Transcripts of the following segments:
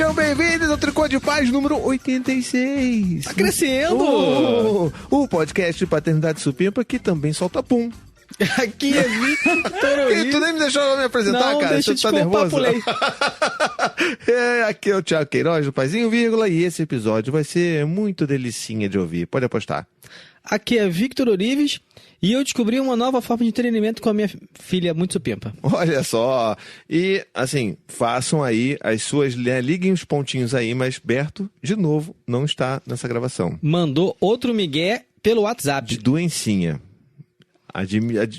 Sejam bem-vindos ao Tricô de Paz número 86. Tá crescendo! O podcast de paternidade supimpa que também solta pum. Aqui é Victor Ori. Tu nem me deixou me apresentar, não, cara? Deixa Você tá nervoso? Aqui é o Thiago Queiroz, do Paizinho Vírgula, e esse episódio vai ser muito delicinha de ouvir. Pode apostar. Aqui é Victor Orives e eu descobri uma nova forma de entretenimento com a minha filha muito supimpa. Olha só. E, assim, façam aí as suas... Liguem os pontinhos aí, mas Berto, de novo, não está nessa gravação. Mandou outro migué pelo WhatsApp. De doencinha.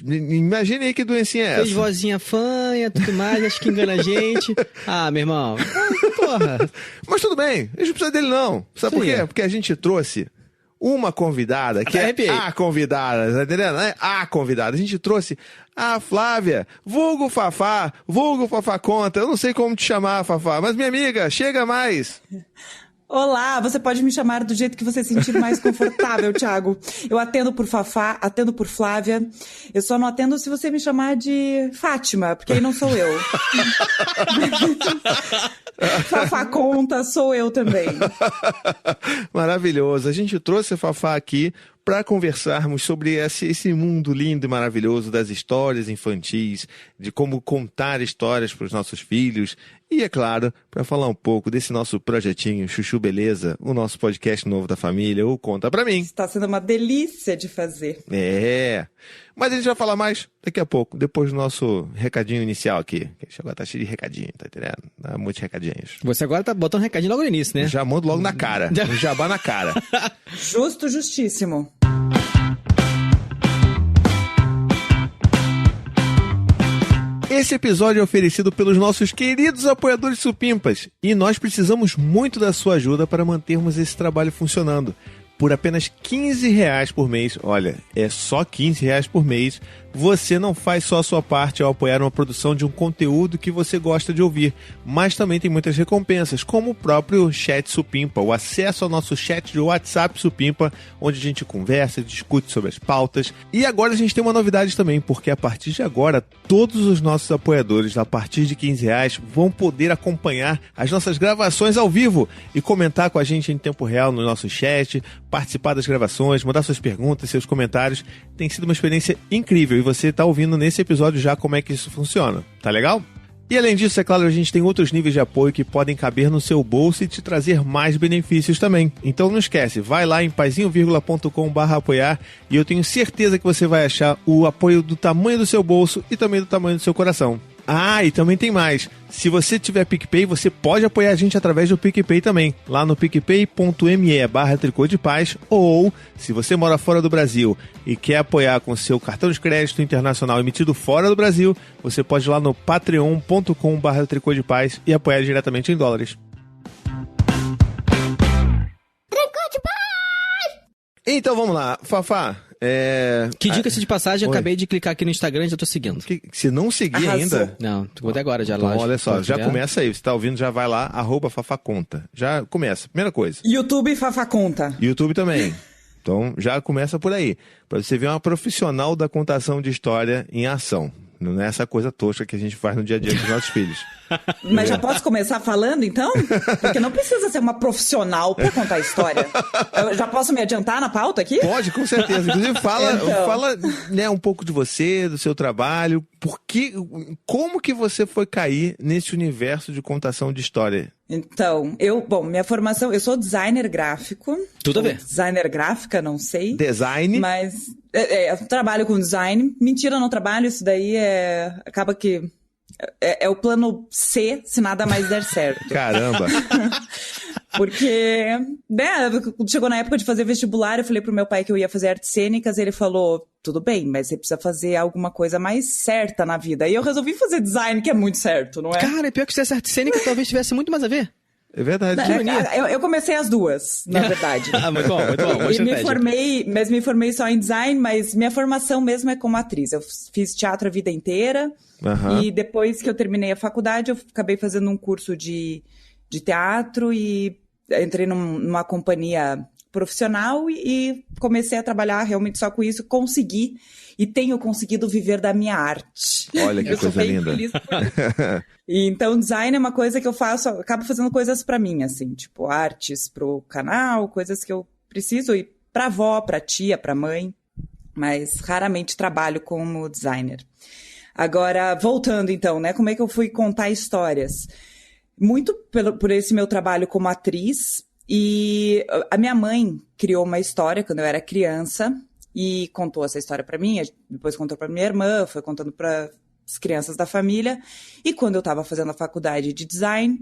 Imagine aí que doencinha é essa. Fez vozinha fanha, tudo mais, acho que engana a gente. Ah, meu irmão, porra. Mas tudo bem, a gente não precisa dele não. Sabe por quê? Porque a gente trouxe uma convidada, que é a convidada, tá entendendo? É a convidada. A gente trouxe a Flávia, vulgo Fafá Conta. Eu não sei como te chamar, Fafá, mas minha amiga, chega mais. Olá, você pode me chamar do jeito que você se sentir mais confortável, Thiago. Eu atendo por Fafá, atendo por Flávia. Eu só não atendo se você me chamar de Fátima, porque aí não sou eu. Fafá Conta, sou eu também. Maravilhoso. A gente trouxe a Fafá aqui para conversarmos sobre esse mundo lindo e maravilhoso das histórias infantis, de como contar histórias para os nossos filhos e, é claro, para falar um pouco desse nosso projetinho Chuchu Beleza, o nosso podcast novo da família, o Conta Pra Mim. Está sendo uma delícia de fazer. É, mas a gente vai falar mais daqui a pouco, depois do nosso recadinho inicial aqui. Agora tá cheio de recadinho, tá entendendo? Dá muitos recadinhos. Você agora tá botando recadinho logo no início, né? Já mando logo na cara, um jabá na cara. Justo, justíssimo. Esse episódio é oferecido pelos nossos queridos apoiadores supimpas e nós precisamos muito da sua ajuda para mantermos esse trabalho funcionando. Por apenas R$15 por mês, olha, é só R$15 por mês, você não faz só a sua parte ao apoiar uma produção de um conteúdo que você gosta de ouvir, mas também tem muitas recompensas, como o próprio Chat Supimpa, o acesso ao nosso chat de WhatsApp Supimpa, onde a gente conversa, discute sobre as pautas. E agora a gente tem uma novidade também, porque a partir de agora, todos os nossos apoiadores, a partir de R$15, vão poder acompanhar as nossas gravações ao vivo e comentar com a gente em tempo real no nosso chat, participar das gravações, mandar suas perguntas, seus comentários. Tem sido uma experiência incrível e você está ouvindo nesse episódio já como é que isso funciona. Tá legal? E além disso, é claro, a gente tem outros níveis de apoio que podem caber no seu bolso e te trazer mais benefícios também. Então não esquece, vai lá em paizinhovirgula.com/apoiar e eu tenho certeza que você vai achar o apoio do tamanho do seu bolso e também do tamanho do seu coração. Ah, e também tem mais. Se você tiver PicPay, você pode apoiar a gente através do PicPay também, lá no picpay.me/Tricô de Paz, ou, se você mora fora do Brasil e quer apoiar com seu cartão de crédito internacional emitido fora do Brasil, você pode ir lá no patreon.com/Tricô de Paz e apoiar diretamente em dólares. Tricô de Paz! Então vamos lá, Fafá. Que dica-se de passagem, acabei de clicar aqui no Instagram e já tô seguindo. Se não seguir ainda... Não, vou até agora já. Então, olha só, já começa aí. Você tá ouvindo, já vai lá, @fafaconta. Já começa, primeira coisa. YouTube Fafá Conta. YouTube também. Então já começa por aí. Pra você ver uma profissional da contação de história em ação. Não é essa coisa tosca que a gente faz no dia a dia dos nossos filhos. Mas já posso começar falando, então? Porque não precisa ser uma profissional para contar a história. Eu já posso me adiantar na pauta aqui? Pode, com certeza. Inclusive, fala né, um pouco de você, do seu trabalho. Como que você foi cair nesse universo de contação de história? Então, minha formação, eu sou designer gráfico. Tudo a ver. Designer gráfica, não sei. Design. Mas eu trabalho com design. Mentira, eu não trabalho, isso daí acaba que é o plano C, se nada mais der certo. Caramba! Porque, chegou na época de fazer vestibular, eu falei pro meu pai que eu ia fazer artes cênicas, e ele falou, tudo bem, mas você precisa fazer alguma coisa mais certa na vida. E eu resolvi fazer design, que é muito certo, não é? Cara, é pior que se essa arte cênica talvez tivesse muito mais a ver. É verdade. Eu comecei as duas, na verdade. Muito bom, muito bom. E me formei só em design, mas minha formação mesmo é como atriz. Eu fiz teatro a vida inteira, e depois que eu terminei a faculdade, eu acabei fazendo um curso de teatro e entrei numa companhia profissional e comecei a trabalhar realmente só com isso, consegui e tenho conseguido viver da minha arte. Olha que coisa linda. Feliz por isso. E então, design é uma coisa que eu faço, eu acabo fazendo coisas pra mim, assim, tipo artes pro canal, coisas que eu preciso ir pra avó, pra tia, pra mãe, mas raramente trabalho como designer. Agora, voltando então, né, como é que eu fui contar histórias? Muito por esse meu trabalho como atriz, e a minha mãe criou uma história quando eu era criança e contou essa história pra mim, depois contou pra minha irmã, foi contando para as crianças da família, e quando eu estava fazendo a faculdade de design,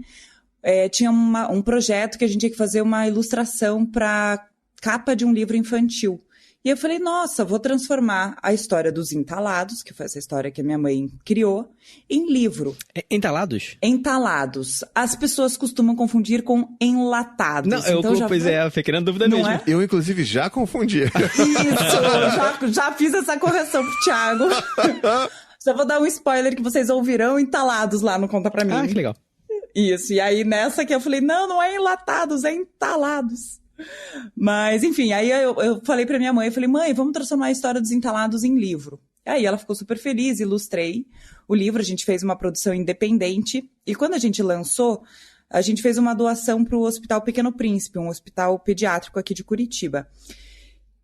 tinha um projeto que a gente tinha que fazer uma ilustração para capa de um livro infantil. E eu falei, nossa, vou transformar a história dos Entalados, que foi essa história que a minha mãe criou, em livro. Entalados? Entalados. As pessoas costumam confundir com enlatados. Não, pois é, fiquei na dúvida mesmo. É? Eu, inclusive, já confundi. Isso, já fiz essa correção pro Thiago. Já vou dar um spoiler que vocês ouvirão Entalados lá no Conta Pra Mim. Ah, que legal. Isso, e aí nessa que eu falei, não é enlatados, é entalados. Mas, enfim, aí eu falei pra minha mãe, eu falei, mãe, vamos transformar a história dos Entalados em livro. Aí ela ficou super feliz, ilustrei o livro, a gente fez uma produção independente, e quando a gente lançou, a gente fez uma doação pro Hospital Pequeno Príncipe, um hospital pediátrico aqui de Curitiba.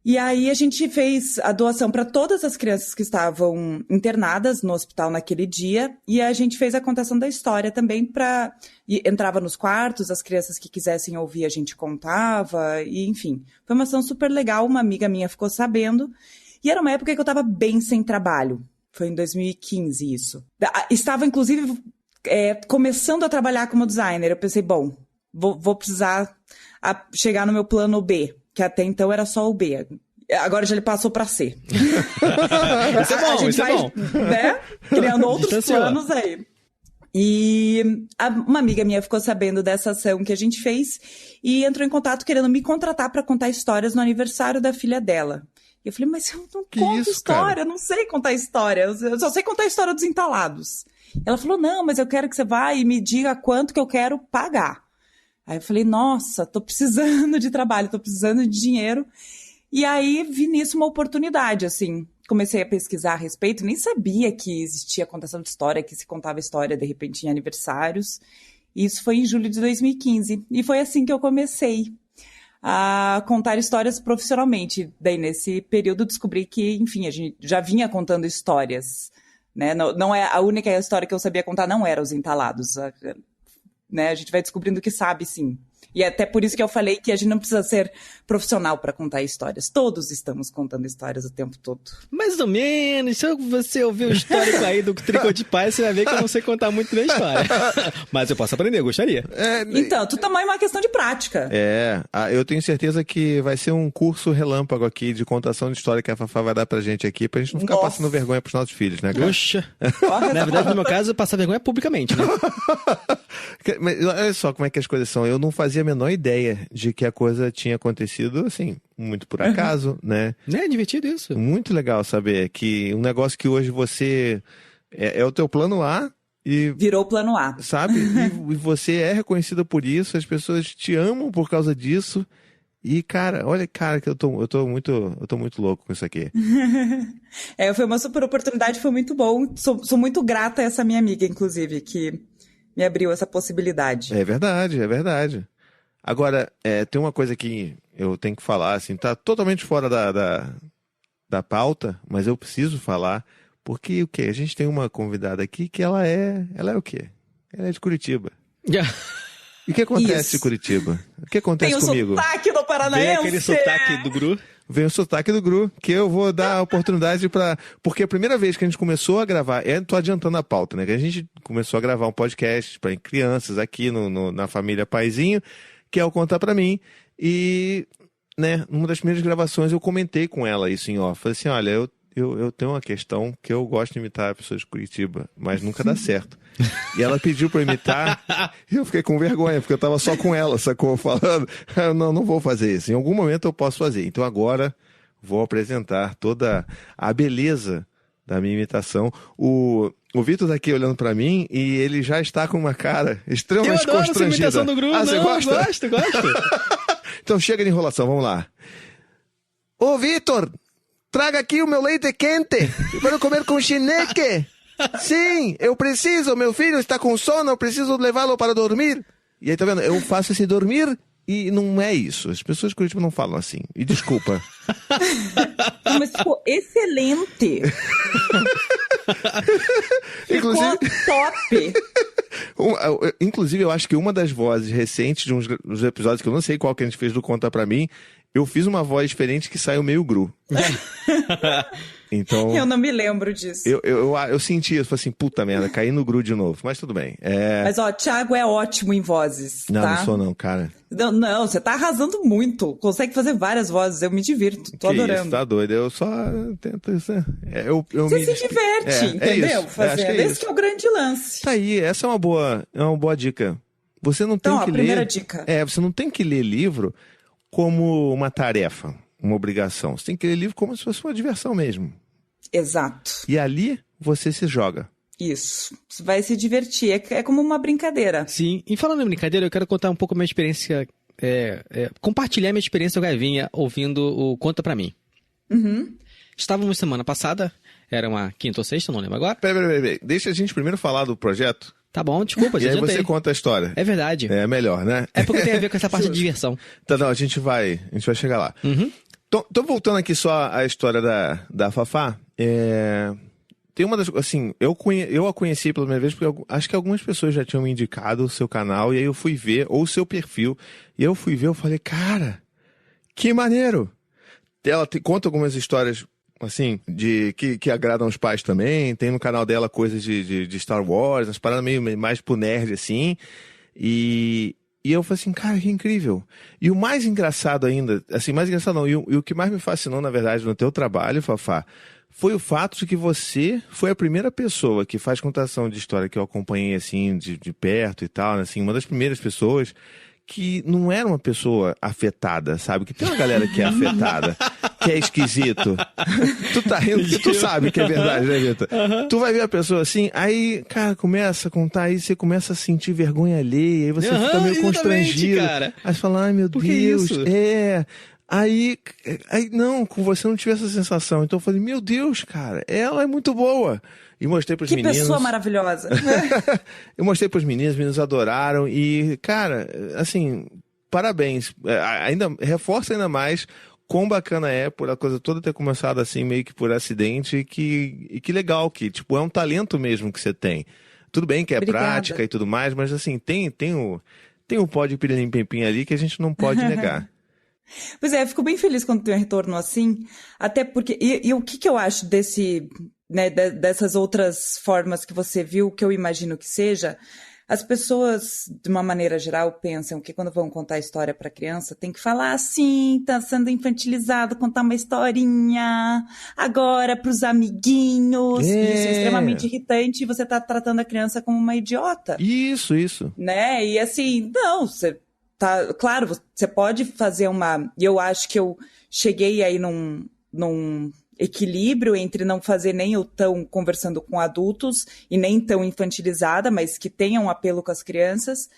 E aí a gente fez a doação para todas as crianças que estavam internadas no hospital naquele dia, e a gente fez a contação da história também entrava nos quartos, as crianças que quisessem ouvir a gente contava, e enfim. Foi uma ação super legal, uma amiga minha ficou sabendo, e era uma época que eu estava bem sem trabalho. Foi em 2015 isso. Estava, inclusive, começando a trabalhar como designer. Eu pensei, bom, vou precisar chegar no meu plano B, que até então era só o B. Agora já ele passou para C. Isso é bom. Né, criando outros planos aí. E uma amiga minha ficou sabendo dessa ação que a gente fez e entrou em contato querendo me contratar para contar histórias no aniversário da filha dela. E eu falei, mas eu não conto história, cara? Eu não sei contar história, eu só sei contar a história dos Entalados. Ela falou, não, mas eu quero que você vá e me diga quanto que eu quero pagar. Aí eu falei, nossa, tô precisando de trabalho, tô precisando de dinheiro. E aí vi nisso uma oportunidade, assim. Comecei a pesquisar a respeito, nem sabia que existia contação de história, que se contava história, de repente, em aniversários. Isso foi em julho de 2015. E foi assim que eu comecei a contar histórias profissionalmente. Daí, nesse período, descobri que, enfim, a gente já vinha contando histórias, né? Não é a única história que eu sabia contar, não era os Entalados, né? A gente vai descobrindo que sabe, sim. E é até por isso que eu falei que a gente não precisa ser profissional para contar histórias. Todos estamos contando histórias o tempo todo. Mais ou menos. Se você ouvir o histórico aí do Tricô de Pai, você vai ver que eu não sei contar muito bem a história. Mas eu posso aprender, eu gostaria. Então, tu também é uma questão de prática. Eu tenho certeza que vai ser um curso relâmpago aqui de contação de história que a Fafá vai dar pra gente aqui, pra gente não ficar passando vergonha pros nossos filhos, né, cara? Poxa. Na verdade, no meu caso, passar vergonha publicamente, né? Mas olha só como é que as coisas são. Eu não fazia a menor ideia de que a coisa tinha acontecido, assim, muito por acaso, né? É divertido isso. Muito legal saber que um negócio que hoje você... É o teu plano A e... Virou o plano A. Sabe? E você é reconhecida por isso, as pessoas te amam por causa disso. E, cara, que eu tô muito louco com isso aqui. Foi uma super oportunidade, foi muito bom. Sou muito grata a essa minha amiga, inclusive, que me abriu essa possibilidade. É verdade, é verdade. Agora, tem uma coisa que eu tenho que falar, assim, tá totalmente fora da pauta, mas eu preciso falar, porque o quê? A gente tem uma convidada aqui que ela é o quê? Ela é de Curitiba. E o que acontece em Curitiba? O que acontece comigo? Tem o sotaque do paranaense! Vem aquele sotaque do Gru. Vem o sotaque do Gru, que eu vou dar a oportunidade para... Porque a primeira vez que a gente começou a gravar... tô adiantando a pauta, né? Que a gente começou a gravar um podcast para crianças aqui na família Paizinho, que é o Conta Pra Mim. E, né, numa das primeiras gravações eu comentei com ela isso em off. Falei assim, olha, eu tenho uma questão que eu gosto de imitar pessoas de Curitiba, mas nunca dá certo. E ela pediu pra eu imitar e eu fiquei com vergonha, porque eu tava só com ela, sacou? Falando, não vou fazer isso. Em algum momento eu posso fazer. Então agora vou apresentar toda a beleza da minha imitação. O Vitor tá aqui olhando pra mim e ele já está com uma cara extremamente constrangida. Eu adoro essa imitação do Gru. Você gosta? Gosto. Então chega de enrolação, vamos lá. Ô, Vitor, traga aqui o meu leite quente. Eu quero comer com chineque. Sim, eu preciso, meu filho está com sono, eu preciso levá-lo para dormir. E aí, tá vendo? Eu faço esse dormir e não é isso. As pessoas de Curitiba não falam assim. E desculpa. Não, mas ficou excelente. Inclusive... Ficou top. Inclusive, eu acho que uma das vozes recentes de uns episódios, que eu não sei qual que a gente fez do Conta Pra Mim, eu fiz uma voz diferente que saiu meio gru. Então... Eu não me lembro disso. Eu senti isso, falei assim, puta merda, caí no gru de novo. Mas tudo bem. Mas, ó, Thiago é ótimo em vozes, Não, tá? não sou não, cara. Não, você tá arrasando muito. Consegue fazer várias vozes, eu me divirto. Tô adorando. Isso, tá doido. Eu só tento isso. Você se diverte, entendeu? Isso. Fazendo. Esse que é o grande lance. Tá aí, essa é uma boa dica. Você não tem Então, que a ler... primeira dica. Você não tem que ler livro como uma tarefa, uma obrigação. Você tem que ler livro como se fosse uma diversão mesmo. Exato. E ali você se joga. Isso. Você vai se divertir. É como uma brincadeira. Sim. E falando em brincadeira, eu quero contar um pouco a minha experiência, compartilhar minha experiência Gaivinha ouvindo o Conta Pra Mim. Uhum. Estávamos semana passada, era uma quinta ou sexta, não lembro agora. Peraí. Deixa a gente primeiro falar do projeto. Tá bom, desculpa, E aí adiantei. você conta a história. É verdade. É melhor, né? É porque tem a ver com essa parte de diversão. Tá, não, a gente vai chegar lá. Uhum. Tô voltando aqui só à história da Fafá. Tem uma das... Assim, eu a conheci pela primeira vez porque acho que algumas pessoas já tinham me indicado o seu canal, e aí eu fui ver, ou o seu perfil, e eu fui ver, eu falei, cara, que maneiro! Ela conta algumas histórias, assim, que agradam os pais também. Tem no canal dela coisas de Star Wars, umas paradas meio mais pro nerd, assim. E eu falei assim, cara, que incrível. E o mais engraçado ainda, assim, mais engraçado não, e o que mais me fascinou, na verdade, no teu trabalho, Fafá, foi o fato de que você foi a primeira pessoa que faz contação de história que eu acompanhei, assim, de perto e tal, assim, uma das primeiras pessoas que não era uma pessoa afetada, sabe? Que tem uma galera que é afetada, que é esquisito. Tu tá rindo porque tu sabe que é verdade, né, Vitor? Tu vai ver a pessoa assim, aí, cara, começa a contar, aí você começa a sentir vergonha alheia, aí você fica meio constrangido. Cara. Aí você fala, ai meu Por que Deus, isso? Aí, não, com você não tive essa sensação. Então eu falei, meu Deus, cara, ela é muito boa. E mostrei pros meninos. Que pessoa maravilhosa. Eu mostrei pros meninos, os meninos adoraram. E, cara, assim, parabéns. Reforça ainda mais quão bacana é por a coisa toda ter começado assim, meio que por acidente. E que legal, que, tipo, é um talento mesmo que você tem. Tudo bem que é Obrigada. prática e tudo mais, mas, assim, tem o pó de pirilim-pim-pim ali que a gente não pode negar. Pois é, eu fico bem feliz quando tem um retorno assim, até porque... E o que eu acho dessas outras formas que você viu, que eu imagino que seja, as pessoas, de uma maneira geral, pensam que quando vão contar história para criança, tem que falar assim, tá sendo infantilizado, contar uma historinha, agora pros amiguinhos, e isso é extremamente irritante, e você tá tratando a criança como uma idiota. Isso. Né? E assim, não, você... Tá, claro, você pode fazer uma... E eu acho que eu cheguei aí num equilíbrio entre não fazer nem eu tão conversando com adultos e nem tão infantilizada, mas que tenha um apelo com as crianças,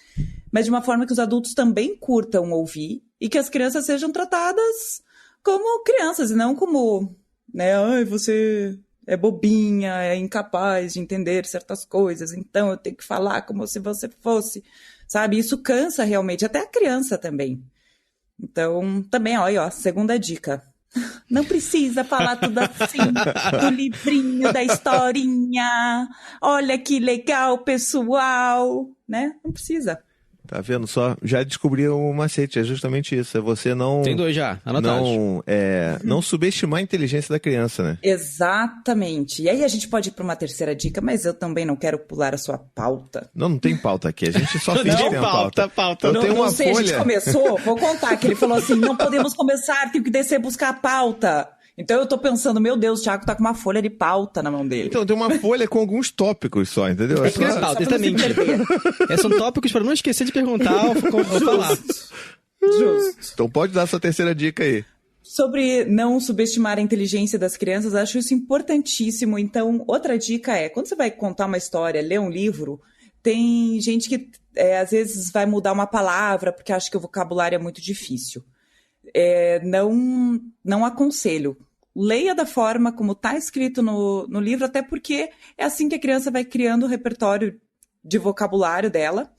mas de uma forma que os adultos também curtam ouvir e que as crianças sejam tratadas como crianças e não como, né, ai, você é bobinha, é incapaz de entender certas coisas, então eu tenho que falar como se você fosse... Sabe, isso cansa realmente, até a criança também. Então, também, ó, segunda dica. Não precisa falar tudo assim, do livrinho, da historinha. Olha que legal, pessoal, né? Não precisa. Tá vendo só? Já descobri o macete, é justamente isso. É você não... Tem 2 já, anotados. Não subestimar a inteligência da criança, né? Exatamente. E aí a gente pode ir para uma terceira dica, mas eu também não quero pular a sua pauta. Não tem pauta aqui, a gente só finge que tem uma pauta. Eu tenho não uma sei, folha... a gente começou, vou contar, que ele falou assim, não podemos começar, tenho que descer buscar a pauta. Então eu tô pensando, meu Deus, o Thiago tá com uma folha de pauta na mão dele. Então tem uma folha com alguns tópicos só, entendeu? É porque é pauta, exatamente. São tópicos para não esquecer de perguntar ou falar. Justo. Então pode dar essa terceira dica aí. Sobre não subestimar a inteligência das crianças, acho isso importantíssimo. Então, outra dica é, quando você vai contar uma história, ler um livro, Tem gente que às vezes vai mudar uma palavra porque acha que o vocabulário é muito difícil. Não aconselho. Leia da forma como está escrito no livro, até porque é assim que a criança vai criando o repertório de vocabulário dela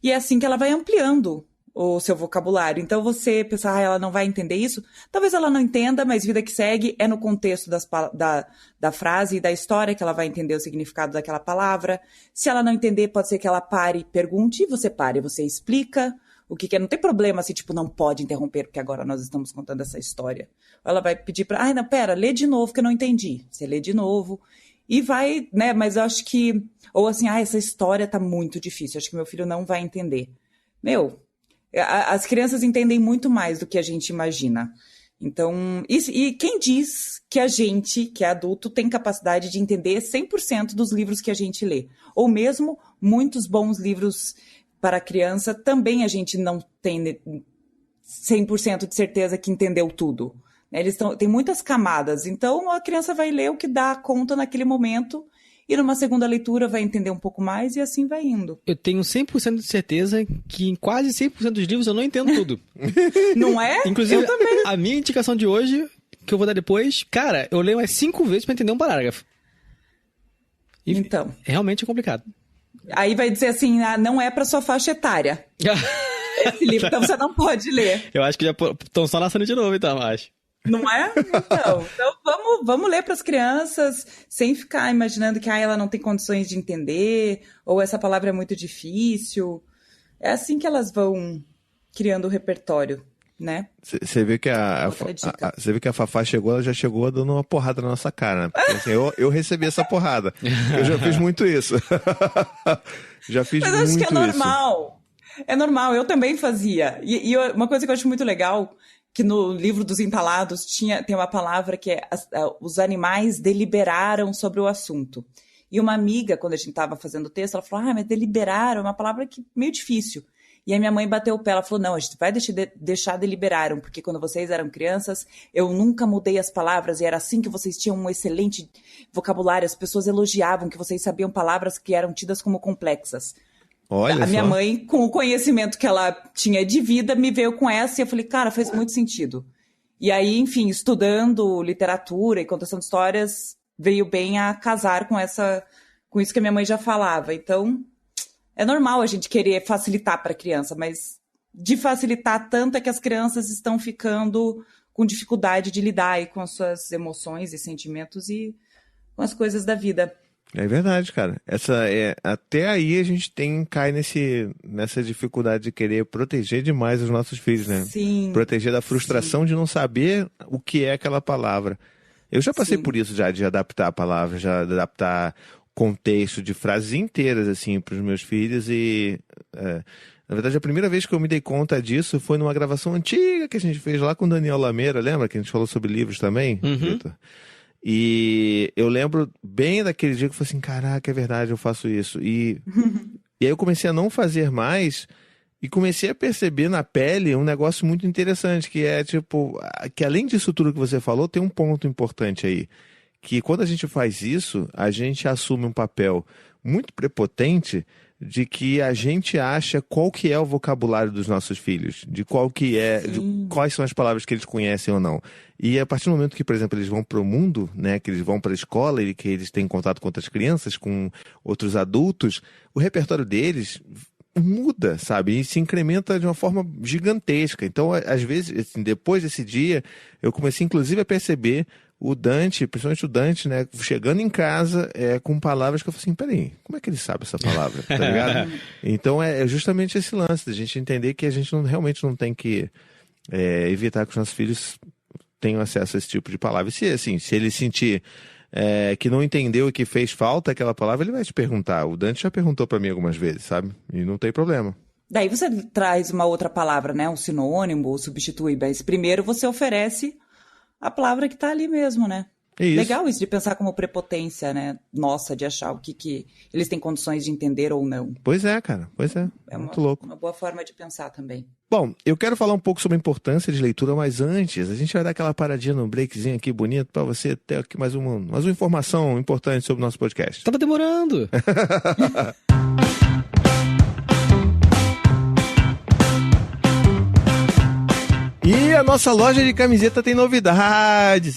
e é assim que ela vai ampliando o seu vocabulário. Então você pensar, ela não vai entender isso, talvez ela não entenda, mas vida que segue é no contexto da frase e da história que ela vai entender o significado daquela palavra. Se ela não entender, pode ser que ela pare e pergunte, você pare, você explica o que é. Não tem problema assim, tipo, não pode interromper, porque agora nós estamos contando essa história. Ou ela vai pedir para, não, pera, lê de novo que eu não entendi. Você lê de novo e vai, né, mas eu acho que, ou assim, essa história tá muito difícil, acho que meu filho não vai entender. As crianças entendem muito mais do que a gente imagina. Então, e quem diz que a gente, que é adulto, tem capacidade de entender 100% dos livros que a gente lê? Ou mesmo muitos bons livros para criança, também a gente não tem 100% de certeza que entendeu tudo. Eles têm muitas camadas, então a criança vai ler o que dá conta naquele momento e numa segunda leitura vai entender um pouco mais e assim vai indo. Eu tenho 100% de certeza que em quase 100% dos livros eu não entendo tudo. Não é? Inclusive, eu também. A minha indicação de hoje, que eu vou dar depois, cara, eu leio umas 5 vezes pra entender um parágrafo. E então. Realmente é complicado. Aí vai dizer assim, não é pra sua faixa etária. Esse livro, então você não pode ler. Eu acho que já estão só nascendo de novo, então, acho. Não é? Então vamos ler para as crianças sem ficar imaginando que ela não tem condições de entender ou essa palavra é muito difícil. É assim que elas vão criando o repertório, né? Você vê que você vê que a Fafá chegou, ela já chegou dando uma porrada na nossa cara, né? Porque, assim, eu recebi essa porrada. Eu já fiz muito isso. Já fiz muito isso. Mas acho que é normal. É normal, eu também fazia. E uma coisa que eu acho muito legal, que no livro dos Entalados tem uma palavra que é os animais deliberaram sobre o assunto. E uma amiga, quando a gente estava fazendo o texto, ela falou, mas deliberaram é uma palavra meio difícil. E a minha mãe bateu o pé, ela falou, não, a gente vai deixar deliberaram, porque quando vocês eram crianças, eu nunca mudei as palavras, e era assim que vocês tinham um excelente vocabulário, as pessoas elogiavam que vocês sabiam palavras que eram tidas como complexas. Olha a minha mãe, com o conhecimento que ela tinha de vida, me veio com essa e eu falei, cara, faz muito sentido. E aí, enfim, estudando literatura e contação de histórias, veio bem a casar com isso que a minha mãe já falava. Então, é normal a gente querer facilitar para a criança, mas de facilitar tanto é que as crianças estão ficando com dificuldade de lidar aí com as suas emoções e sentimentos e com as coisas da vida. É verdade, cara. Até aí a gente cai nessa dificuldade de querer proteger demais os nossos filhos, né? Sim. Proteger da frustração de não saber o que é aquela palavra. Eu já passei por isso já, de adaptar a palavra, já adaptar contexto de frases inteiras, assim, para os meus filhos e... na verdade, a primeira vez que eu me dei conta disso foi numa gravação antiga que a gente fez lá com o Daniel Lameira, lembra? Que a gente falou sobre livros também, Vitor? E eu lembro bem daquele dia que eu falei assim, caraca, é verdade, eu faço isso. E aí eu comecei a não fazer mais e comecei a perceber na pele um negócio muito interessante, que é tipo, que além disso tudo que você falou, tem um ponto importante aí. Que quando a gente faz isso, a gente assume um papel muito prepotente de que a gente acha qual que é o vocabulário dos nossos filhos, de qual que é, de quais são as palavras que eles conhecem ou não. E a partir do momento que, por exemplo, eles vão para o mundo, né, que eles vão para a escola e que eles têm contato com outras crianças, com outros adultos, o repertório deles muda, sabe? E se incrementa de uma forma gigantesca. Então, às vezes, assim, depois desse dia, eu comecei, inclusive, a perceber o Dante, principalmente o Dante, né, chegando em casa com palavras que eu falei assim, peraí, como é que ele sabe essa palavra, tá ligado? Então é justamente esse lance, da gente entender que a gente realmente não tem que evitar que os nossos filhos tenham acesso a esse tipo de palavra. E se ele sentir que não entendeu e que fez falta aquela palavra, ele vai te perguntar. O Dante já perguntou pra mim algumas vezes, sabe? E não tem problema. Daí você traz uma outra palavra, né, um sinônimo, substitui, mas primeiro você oferece a palavra que tá ali mesmo, né? Isso. Legal isso de pensar como prepotência, né? Nossa, de achar o que eles têm condições de entender ou não. Pois é, cara. Pois é. Muito louco. Uma boa forma de pensar também. Bom, eu quero falar um pouco sobre a importância de leitura, mas antes, a gente vai dar aquela paradinha no breakzinho aqui bonito pra você ter aqui mais uma informação importante sobre o nosso podcast. Tava demorando! a nossa loja de camiseta tem novidades.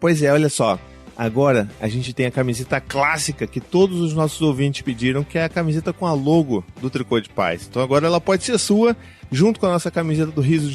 Pois é, olha só. Agora a gente tem a camiseta clássica que todos os nossos ouvintes pediram, que é a camiseta com a logo do Tricô de Paz. Então agora ela pode ser sua, junto com a nossa camiseta do Risos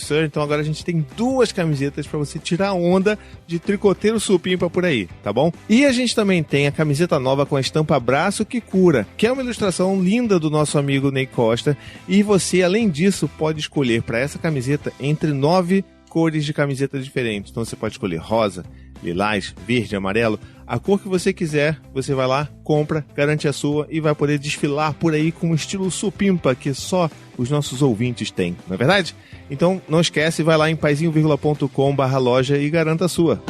Sir. Então agora a gente tem 2 camisetas para você tirar a onda de tricoteiro supimpa por aí, tá bom? E a gente também tem a camiseta nova com a estampa Braço que Cura, que é uma ilustração linda do nosso amigo Ney Costa. E você, além disso, pode escolher para essa camiseta entre 9 cores de camiseta diferentes. Então você pode escolher rosa, lilás, verde, amarelo, a cor que você quiser, você vai lá, compra, garante a sua e vai poder desfilar por aí com o estilo supimpa que só os nossos ouvintes têm, não é verdade? Então não esquece, vai lá em paizinho.com/loja e garanta a sua.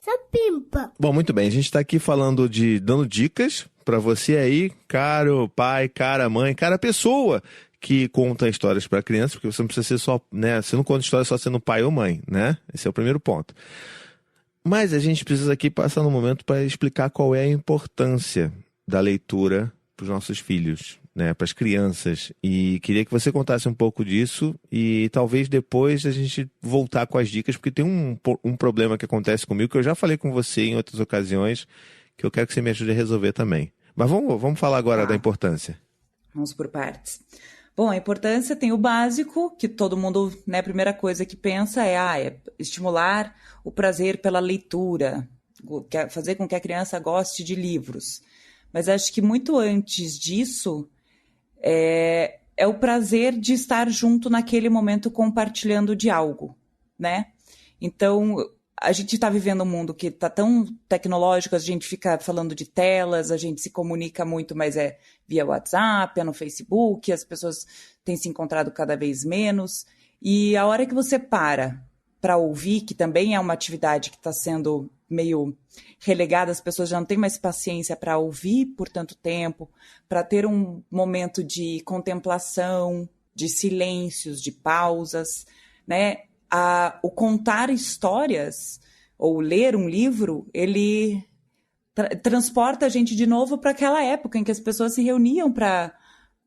Supimpa. Bom, muito bem, a gente está aqui dando dicas para você aí, caro pai, cara mãe, cara pessoa que conta histórias para crianças, porque você não precisa ser só, né? Você não conta história só sendo pai ou mãe, né? Esse é o primeiro ponto. Mas a gente precisa aqui passar no momento para explicar qual é a importância da leitura para os nossos filhos, né? Para as crianças. E queria que você contasse um pouco disso e talvez depois a gente voltar com as dicas, porque tem um problema que acontece comigo, que eu já falei com você em outras ocasiões, que eu quero que você me ajude a resolver também. Mas vamos falar agora da importância. Vamos por partes. Bom, a importância tem o básico, que todo mundo, né, a primeira coisa que pensa é estimular o prazer pela leitura, fazer com que a criança goste de livros. Mas acho que muito antes disso, é o prazer de estar junto naquele momento compartilhando de algo, né? Então, a gente está vivendo um mundo que está tão tecnológico, a gente fica falando de telas, a gente se comunica muito, mas é via WhatsApp, é no Facebook, as pessoas têm se encontrado cada vez menos. E a hora que você para ouvir, que também é uma atividade que está sendo meio relegada, as pessoas já não têm mais paciência para ouvir por tanto tempo, para ter um momento de contemplação, de silêncios, de pausas, né? O contar histórias ou ler um livro, ele transporta a gente de novo para aquela época em que as pessoas se reuniam para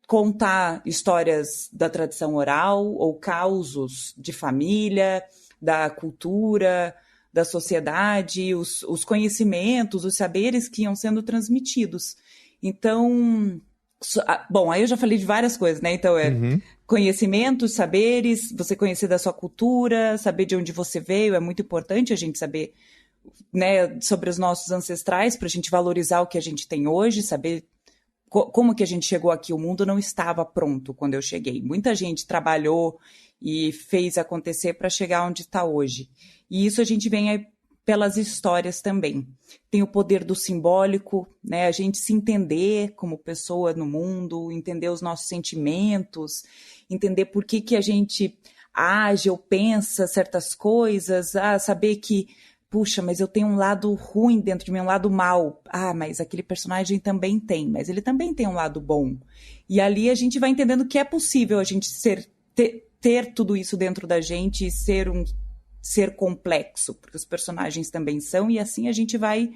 contar histórias da tradição oral ou causos de família, da cultura, da sociedade, os conhecimentos, os saberes que iam sendo transmitidos. Então, bom, aí eu já falei de várias coisas, né? Então conhecimentos, saberes, você conhecer da sua cultura, saber de onde você veio, é muito importante a gente saber, né, sobre os nossos ancestrais, para a gente valorizar o que a gente tem hoje, saber como que a gente chegou aqui. O mundo não estava pronto quando eu cheguei. Muita gente trabalhou e fez acontecer para chegar onde está hoje. E isso a gente vem pelas histórias também. Tem o poder do simbólico, né? A gente se entender como pessoa no mundo, entender os nossos sentimentos, entender por que a gente age ou pensa certas coisas, saber que, puxa, mas eu tenho um lado ruim dentro de mim, um lado mau. Mas aquele personagem também tem, mas ele também tem um lado bom. E ali a gente vai entendendo que é possível a gente ter tudo isso dentro da gente e ser um ser complexo, porque os personagens também são, e assim a gente vai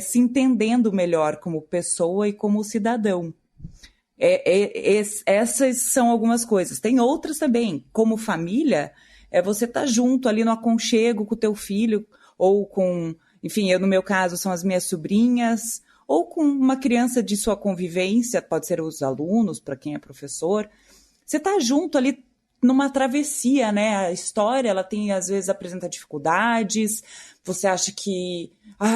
se entendendo melhor como pessoa e como cidadão. Essas são algumas coisas. Tem outras também, como família, você tá junto ali no aconchego com o teu filho, ou com, enfim, no meu caso são as minhas sobrinhas, ou com uma criança de sua convivência, pode ser os alunos, para quem é professor. Você tá junto ali numa travessia, né? A história, ela tem, às vezes, apresenta dificuldades, você acha que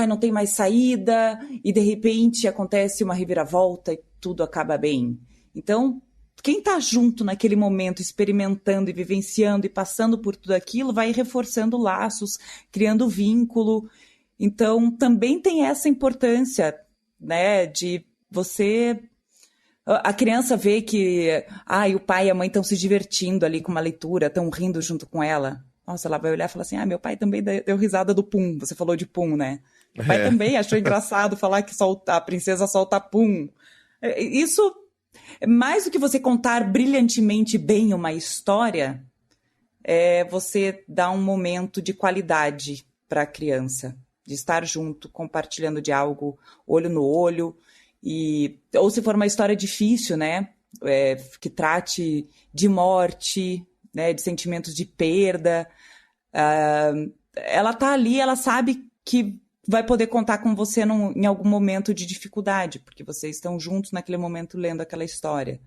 não tem mais saída, e de repente acontece uma reviravolta e tudo acaba bem. Então, quem está junto naquele momento, experimentando e vivenciando e passando por tudo aquilo, vai reforçando laços, criando vínculo. Então, também tem essa importância, né, de você... A criança vê que o pai e a mãe estão se divertindo ali com uma leitura, estão rindo junto com ela. Nossa, ela vai olhar e falar assim, meu pai também deu risada do pum. Você falou de pum, né? O pai também achou engraçado falar que a princesa solta pum. Isso, mais do que você contar brilhantemente bem uma história, você dá um momento de qualidade para a criança, de estar junto, compartilhando de algo, olho no olho. Ou se for uma história difícil, né? que trate de morte, né, de sentimentos de perda. Ela tá ali, ela sabe que vai poder contar com você em algum momento de dificuldade, porque vocês estão juntos naquele momento lendo aquela história,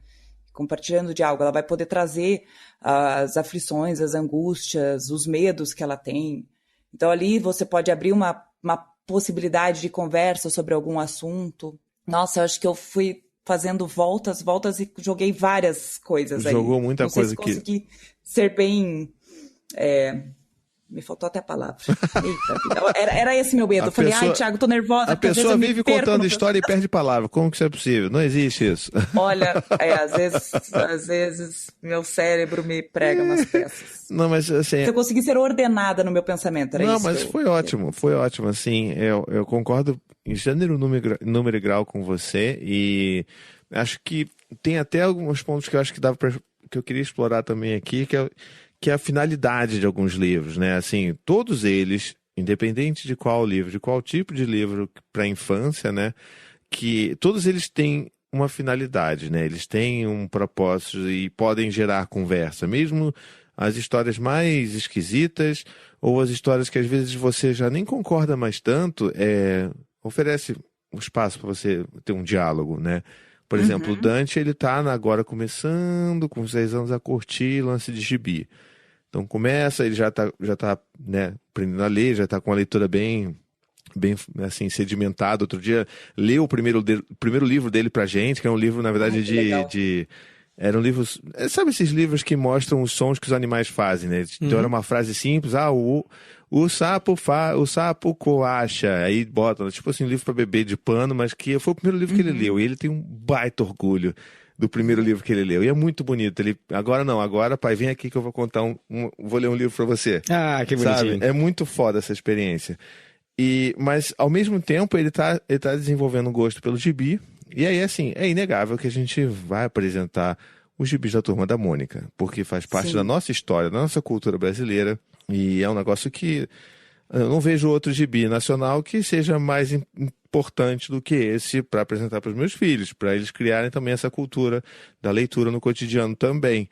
compartilhando de algo. Ela vai poder trazer as aflições, as angústias, os medos que ela tem. Então ali você pode abrir uma possibilidade de conversa sobre algum assunto. Nossa, eu acho que eu fui fazendo voltas e joguei várias coisas aí. Jogou muita Não sei coisa se consegui ser bem... Me faltou até a palavra. Eita, era esse meu medo. Eu falei, Thiago, tô nervosa. A pessoa vive contando história e perde palavra. Como que isso é possível? Não existe isso. Olha, às vezes meu cérebro me prega umas peças. Não, mas assim... Eu consegui ser ordenada no meu pensamento, era isso. Não, mas foi ótimo, assim. Eu concordo em gênero, número e grau com você, e acho que tem até alguns pontos que eu acho que que eu queria explorar também aqui, que é a finalidade de alguns livros, né? Assim, todos eles, independente de qual livro, de qual tipo de livro para a infância, né? Que todos eles têm uma finalidade, né? Eles têm um propósito e podem gerar conversa, mesmo as histórias mais esquisitas ou as histórias que às vezes você já nem concorda mais tanto, oferece um espaço para você ter um diálogo, né? Por exemplo, o Dante, ele tá agora começando, com 6 anos, a curtir lance de gibi. Então começa, ele já tá, né, aprendendo a ler, já tá com a leitura bem assim, sedimentada. Outro dia, leu o primeiro livro dele pra gente, que é um livro, na verdade, eram livros... Sabe esses livros que mostram os sons que os animais fazem, né? Então era uma frase simples, o sapo coacha, aí bota, tipo assim, um livro para bebê de pano, mas que foi o primeiro livro que ele leu, e ele tem um baita orgulho do primeiro livro que ele leu, e é muito bonito. Agora, pai, vem aqui que eu vou contar vou ler um livro para você. Ah, que bonitinho. Sabe? É muito foda essa experiência. Mas, ao mesmo tempo, ele tá desenvolvendo um gosto pelo gibi, e aí, assim, é inegável que a gente vai apresentar os gibis da Turma da Mônica, porque faz parte da nossa história, da nossa cultura brasileira. E é um negócio que eu não vejo outro gibi nacional que seja mais importante do que esse para apresentar para os meus filhos, para eles criarem também essa cultura da leitura no cotidiano também.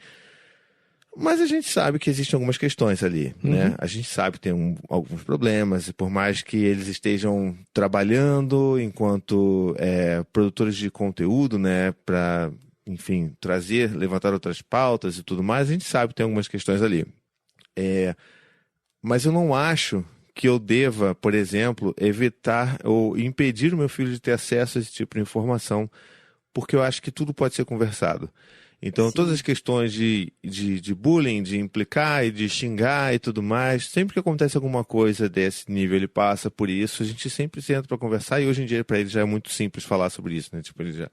Mas a gente sabe que existem algumas questões ali, né? A gente sabe que tem alguns problemas, e por mais que eles estejam trabalhando enquanto produtores de conteúdo, né, para, enfim, levantar outras pautas e tudo mais, a gente sabe que tem algumas questões ali. Mas eu não acho que eu deva, por exemplo, evitar ou impedir o meu filho de ter acesso a esse tipo de informação, porque eu acho que tudo pode ser conversado. Então, todas as questões de bullying, de implicar e de xingar e tudo mais, sempre que acontece alguma coisa desse nível, ele passa por isso, a gente sempre senta para conversar, e hoje em dia para ele já é muito simples falar sobre isso, né? Tipo, ele já...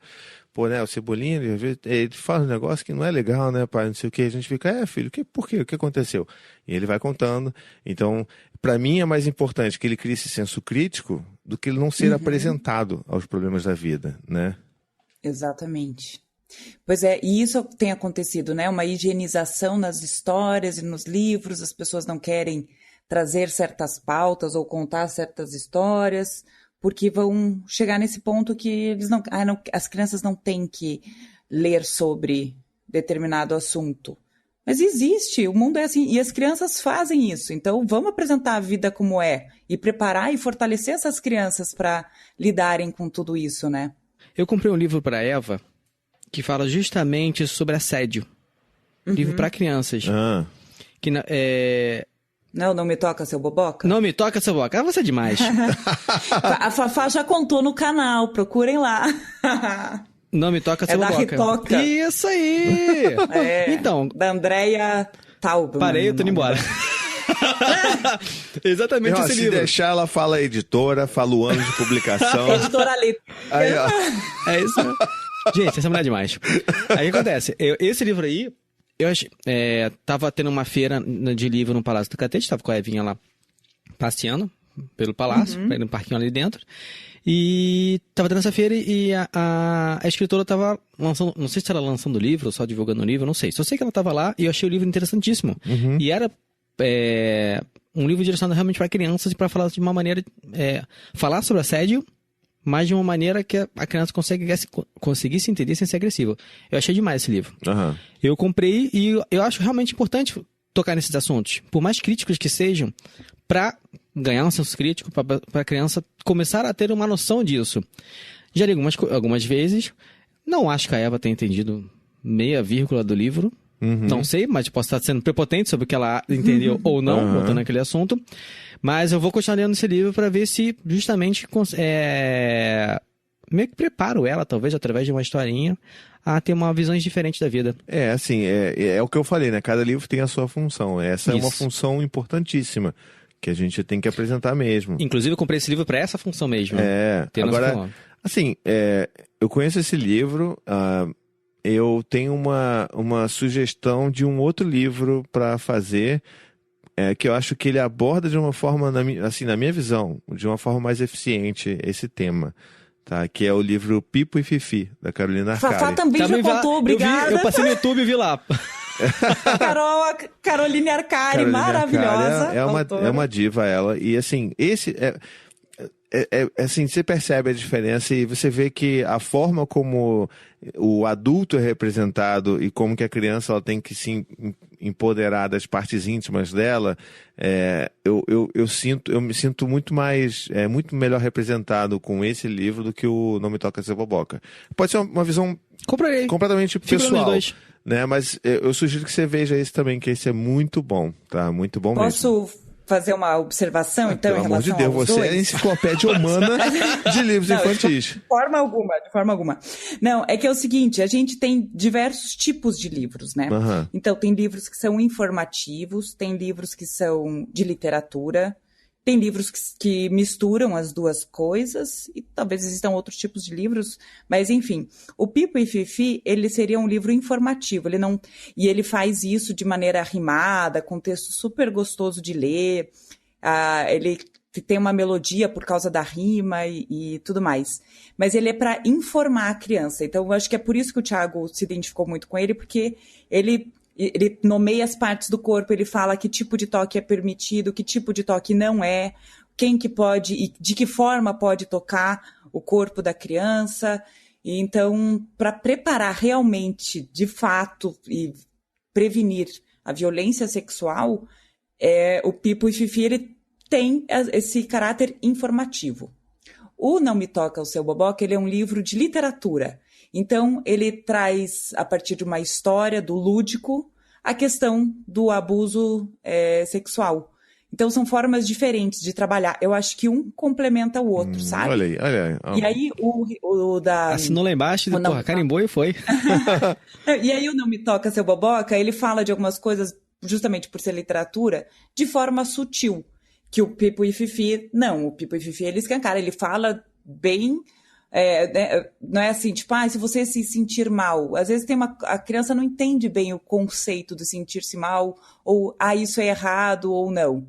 Pô, né, o Cebolinha, ele fala um negócio que não é legal, né, pai, não sei o que, a gente fica, filho, por quê? O que aconteceu? E ele vai contando. Então, para mim é mais importante que ele crie esse senso crítico do que ele não ser apresentado aos problemas da vida, né? Exatamente. Pois e isso tem acontecido, né, uma higienização nas histórias e nos livros, as pessoas não querem trazer certas pautas ou contar certas histórias, porque vão chegar nesse ponto que eles as crianças não têm que ler sobre determinado assunto. Mas existe, o mundo é assim, e as crianças fazem isso. Então vamos apresentar a vida como é, e preparar e fortalecer essas crianças para lidarem com tudo isso, né? Eu comprei um livro para Eva que fala justamente sobre assédio. Livro para crianças. Que Não me toca, seu boboca? Não me toca, seu boboca. Você é demais. A Fafá já contou no canal, procurem lá. Não me toca, seu boboca. Da Ritoca. Isso aí! Então, da Andréia Taub. Parei, eu tô indo embora. Exatamente esse livro. Se deixar, ela fala editora, fala o ano de publicação. Editora Letra. Aí, ó. É isso. Gente, essa mulher é demais. Aí o que acontece? Esse livro aí, eu achei, tava tendo uma feira de livro no Palácio do Catete, tava com a Evinha lá passeando pelo palácio, no parquinho ali dentro. E tava tendo essa feira e a escritora tava lançando, não sei se ela lançando o livro ou só divulgando o livro, não sei. Só sei que ela tava lá e eu achei o livro interessantíssimo. E era um livro direcionado realmente para crianças e para falar de uma maneira, falar sobre assédio mas de uma maneira que a criança conseguisse entender sem ser agressiva. Eu achei demais esse livro. Aham. Eu comprei e eu acho realmente importante tocar nesses assuntos, por mais críticos que sejam, para ganhar um senso crítico, para a criança começar a ter uma noção disso. Já li algumas vezes, não acho que a Eva tenha entendido meia vírgula do livro, não sei, mas posso estar sendo prepotente sobre o que ela entendeu ou não, voltando naquele assunto. Mas eu vou continuar lendo esse livro para ver se justamente meio que preparo ela, talvez, através de uma historinha, a ter uma visão diferente da vida. Assim, é o que eu falei, né? Cada livro tem a sua função. Essa é uma função importantíssima, que a gente tem que apresentar mesmo. Inclusive, eu comprei esse livro para essa função mesmo. Agora, assim, eu conheço esse livro, eu tenho uma sugestão de um outro livro para fazer, que eu acho que ele aborda de uma forma, na minha visão, de uma forma mais eficiente esse tema. Tá, que é o livro Pipo e Fifi, da Carolina Arcari. Fafá também já contou, obrigada. Eu passei no YouTube e vi lá. Caroline Arcari, maravilhosa. É uma diva ela. E assim, assim, você percebe a diferença e você vê que a forma como o adulto é representado e como que a criança ela tem que se empoderar das partes íntimas dela, eu me sinto muito melhor representado com esse livro do que o Não Me Toca Ser Boboca. Pode ser uma visão completamente pessoal, né? Mas eu sugiro que você veja esse também, que esse é muito bom, tá? Muito bom mesmo. Posso fazer uma observação, então, em relação aos dois? Pelo amor de Deus, você é a enciclopédia humana de livros infantis. De forma alguma. Não, é que é o seguinte, a gente tem diversos tipos de livros, né? Então, tem livros que são informativos, tem livros que são de literatura, tem livros que misturam as duas coisas, e talvez existam outros tipos de livros, mas enfim. O Pipo e Fifi, ele seria um livro informativo, e ele faz isso de maneira rimada, com texto super gostoso de ler, ele tem uma melodia por causa da rima e tudo mais. Mas ele é para informar a criança, então eu acho que é por isso que o Thiago se identificou muito com ele, porque ele nomeia as partes do corpo, ele fala que tipo de toque é permitido, que tipo de toque não é, quem que pode e de que forma pode tocar o corpo da criança. E então, para preparar realmente, de fato, e prevenir a violência sexual, o Pipo e Fifi ele tem esse caráter informativo. O Não Me Toca o Seu Boboca, ele é um livro de literatura. Então, ele traz, a partir de uma história do lúdico, a questão do abuso sexual. Então, são formas diferentes de trabalhar. Eu acho que um complementa o outro, sabe? Olha aí. E aí, o da... Assinou lá embaixo e, carimbou e foi. E aí, o Não Me Toca Seu Boboca, ele fala de algumas coisas, justamente por ser literatura, de forma sutil. Que o Pipo e Fifi, não. O Pipo e Fifi, ele escancara. Ele fala bem... não é assim, tipo, se você se sentir mal, às vezes a criança não entende bem o conceito de sentir-se mal, ou isso é errado ou não.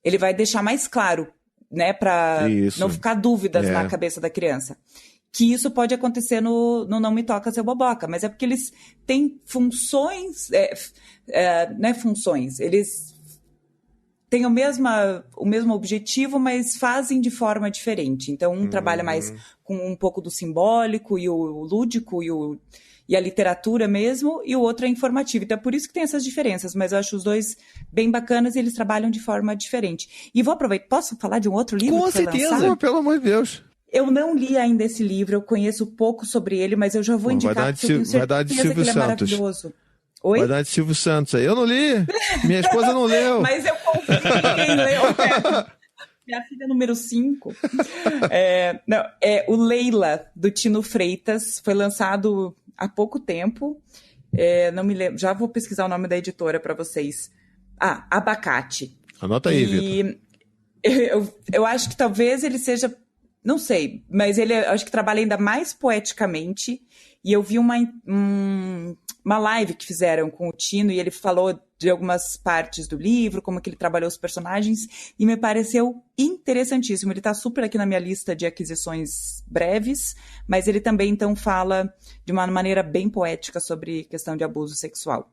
Ele vai deixar mais claro, né, para não ficar dúvidas na cabeça da criança. Que isso pode acontecer no Não Me Toca Seu Boboca, mas é porque eles têm funções, não é funções, eles têm o mesmo objetivo, mas fazem de forma diferente. Então, um trabalha mais com um pouco do simbólico e o lúdico e a literatura mesmo, e o outro é informativo. Então, é por isso que tem essas diferenças, mas eu acho os dois bem bacanas e eles trabalham de forma diferente. E vou aproveitar, posso falar de um outro livro? Com certeza, pelo amor de Deus. Eu não li ainda esse livro, eu conheço pouco sobre ele, mas eu já vou indicar, porque eu tenho certeza que ele é maravilhoso. Oi? Vai dar de Silvio Santos aí. Eu não li. Minha esposa não leu. Mas eu confio em quem leu. Minha filha número 5. O Leila, do Tino Freitas. Foi lançado há pouco tempo. Não me lembro. Já vou pesquisar o nome da editora para vocês. Abacate. Anota aí, Vitor. Eu acho que talvez ele seja... Não sei, mas ele acho que trabalha ainda mais poeticamente. E eu vi uma live que fizeram com o Tino e ele falou de algumas partes do livro, como que ele trabalhou os personagens, e me pareceu interessantíssimo. Ele está super aqui na minha lista de aquisições breves, mas ele também, então, fala de uma maneira bem poética sobre questão de abuso sexual.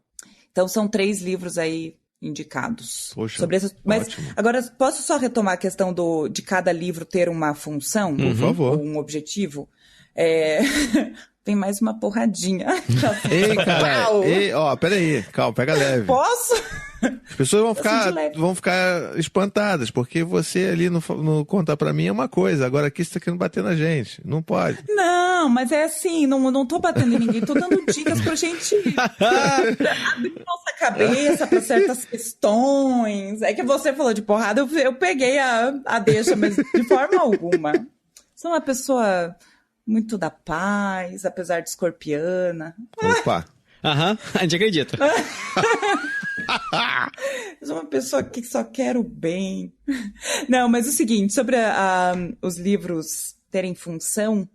Então, são 3 livros aí indicados. Poxa, sobre essas... Mas ótimo. agora, posso só retomar a questão de cada livro ter uma função? Por favor. Ou um objetivo? Tem mais uma porradinha. Ei, caralho. Ei, ó, peraí. Calma, pega leve. Posso? As pessoas leve. vão ficar espantadas, porque você ali no contar pra mim é uma coisa, agora aqui você tá querendo bater na gente. Não pode. Não, mas é assim, não tô batendo em ninguém, tô dando dicas pra gente abrir nossa cabeça pra certas questões. É que você falou de porrada, eu peguei a deixa, mas de forma alguma. Sou uma pessoa muito da paz, apesar de escorpiana. Opa. Aham, a gente acredita. Eu sou uma pessoa que só quer o bem. Não, mas é o seguinte, sobre os livros terem função,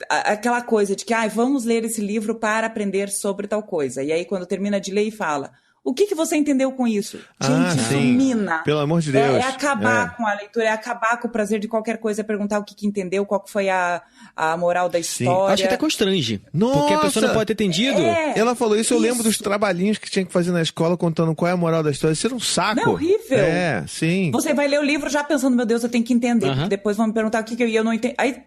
aquela coisa de que vamos ler esse livro para aprender sobre tal coisa. E aí, quando termina de ler e fala, o que você entendeu com isso? Gente, isso mina. Pelo amor de Deus. É acabar com a leitura, é acabar com o prazer de qualquer coisa, é perguntar o que entendeu, qual que foi a moral da história. Acho que até constrange. Nossa! Porque a pessoa não pode ter entendido. Ela falou isso, eu lembro dos trabalhinhos que tinha que fazer na escola contando qual é a moral da história. Isso era um saco. Não, horrível. Sim. Você vai ler o livro já pensando, meu Deus, eu tenho que entender. Porque depois vão me perguntar o que eu não entendo. Aí,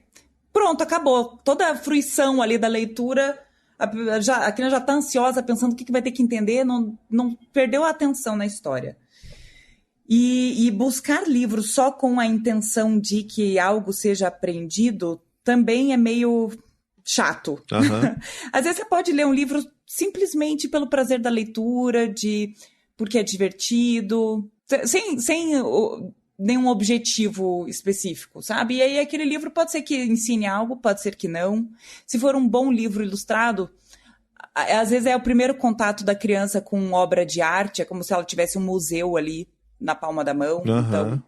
pronto, acabou. Toda a fruição ali da leitura... A criança já está ansiosa, pensando o que vai ter que entender, não perdeu a atenção na história. E buscar livros só com a intenção de que algo seja aprendido também é meio chato. Uhum. Às vezes você pode ler um livro simplesmente pelo prazer da leitura, porque é divertido, sem nenhum objetivo específico, sabe? E aí aquele livro pode ser que ensine algo, pode ser que não. Se for um bom livro ilustrado, às vezes é o primeiro contato da criança com obra de arte, é como se ela tivesse um museu ali na palma da mão. Uhum. Então,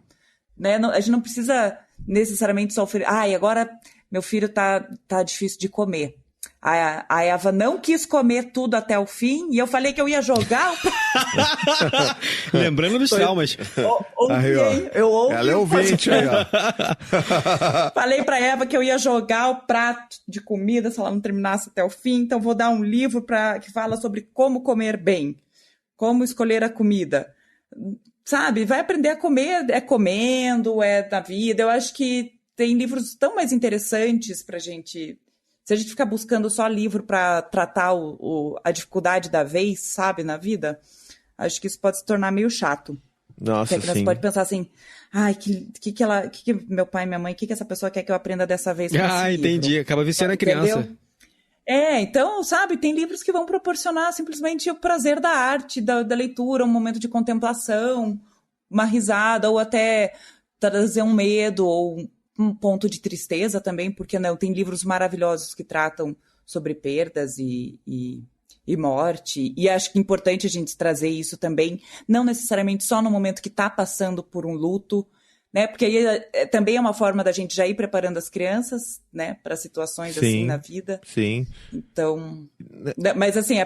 né, a gente não precisa necessariamente só oferecer... e agora meu filho tá difícil de comer. A Eva não quis comer tudo até o fim e eu falei que eu ia jogar. Lembrando dos traumas. Eu ouvi. Ela é ouvinte aí, ó. Falei pra Eva que eu ia jogar o prato de comida se ela não terminasse até o fim. Então vou dar um livro que fala sobre como comer bem, como escolher a comida. Sabe? Vai aprender a comer, comendo, na vida. Eu acho que tem livros tão mais interessantes pra gente... Se a gente ficar buscando só livro para tratar a dificuldade da vez, sabe, na vida, acho que isso pode se tornar meio chato. Nossa, porque a criança pode pensar assim, que meu pai e minha mãe, o que essa pessoa quer que eu aprenda dessa vez? Entendi. Livro? Acaba viciando a criança. Entendeu? Então, sabe, tem livros que vão proporcionar simplesmente o prazer da arte, da leitura, um momento de contemplação, uma risada, ou até trazer um medo, ou um ponto de tristeza também, porque não, tem livros maravilhosos que tratam sobre perdas e morte, e acho que é importante a gente trazer isso também, não necessariamente só no momento que está passando por um luto, né, porque aí também é uma forma da gente já ir preparando as crianças, né, para situações assim na vida. Sim. Então, mas assim,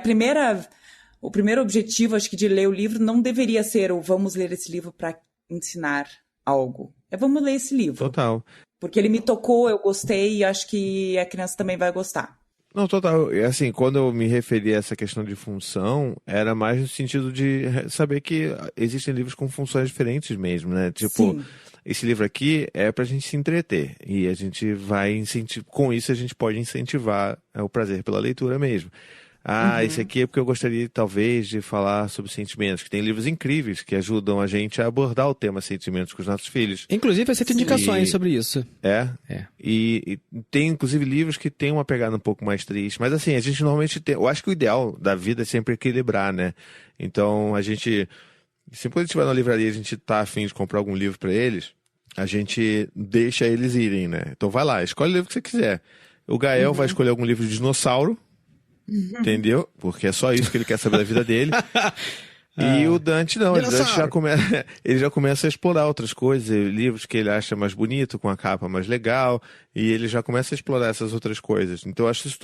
o primeiro objetivo, acho que de ler o livro não deveria ser vamos ler esse livro para ensinar algo. Vamos ler esse livro. Total. Porque ele me tocou, eu gostei e acho que a criança também vai gostar. Não, total. Assim, quando eu me referi a essa questão de função, era mais no sentido de saber que existem livros com funções diferentes mesmo, né? Tipo, sim. Esse livro aqui é pra gente se entreter. E a gente vai com isso a gente pode incentivar o prazer pela leitura mesmo. Esse aqui é porque eu gostaria, talvez, de falar sobre sentimentos, que tem livros incríveis que ajudam a gente a abordar o tema sentimentos com os nossos filhos. Inclusive, aceito indicações sobre isso. E tem, inclusive, livros que têm uma pegada um pouco mais triste. Mas, assim, a gente normalmente tem... Eu acho que o ideal da vida é sempre equilibrar, né? Então, a gente... Sempre quando a gente vai na livraria, a gente tá afim de comprar algum livro para eles, a gente deixa eles irem, né? Então, vai lá, escolhe o livro que você quiser. O Gael vai escolher algum livro de dinossauro, entendeu? Porque é só isso que ele quer saber da vida dele. E o Dante não, ele já começa a explorar outras coisas, livros que ele acha mais bonito, com a capa mais legal, e ele já começa a explorar essas outras coisas. Então eu acho isso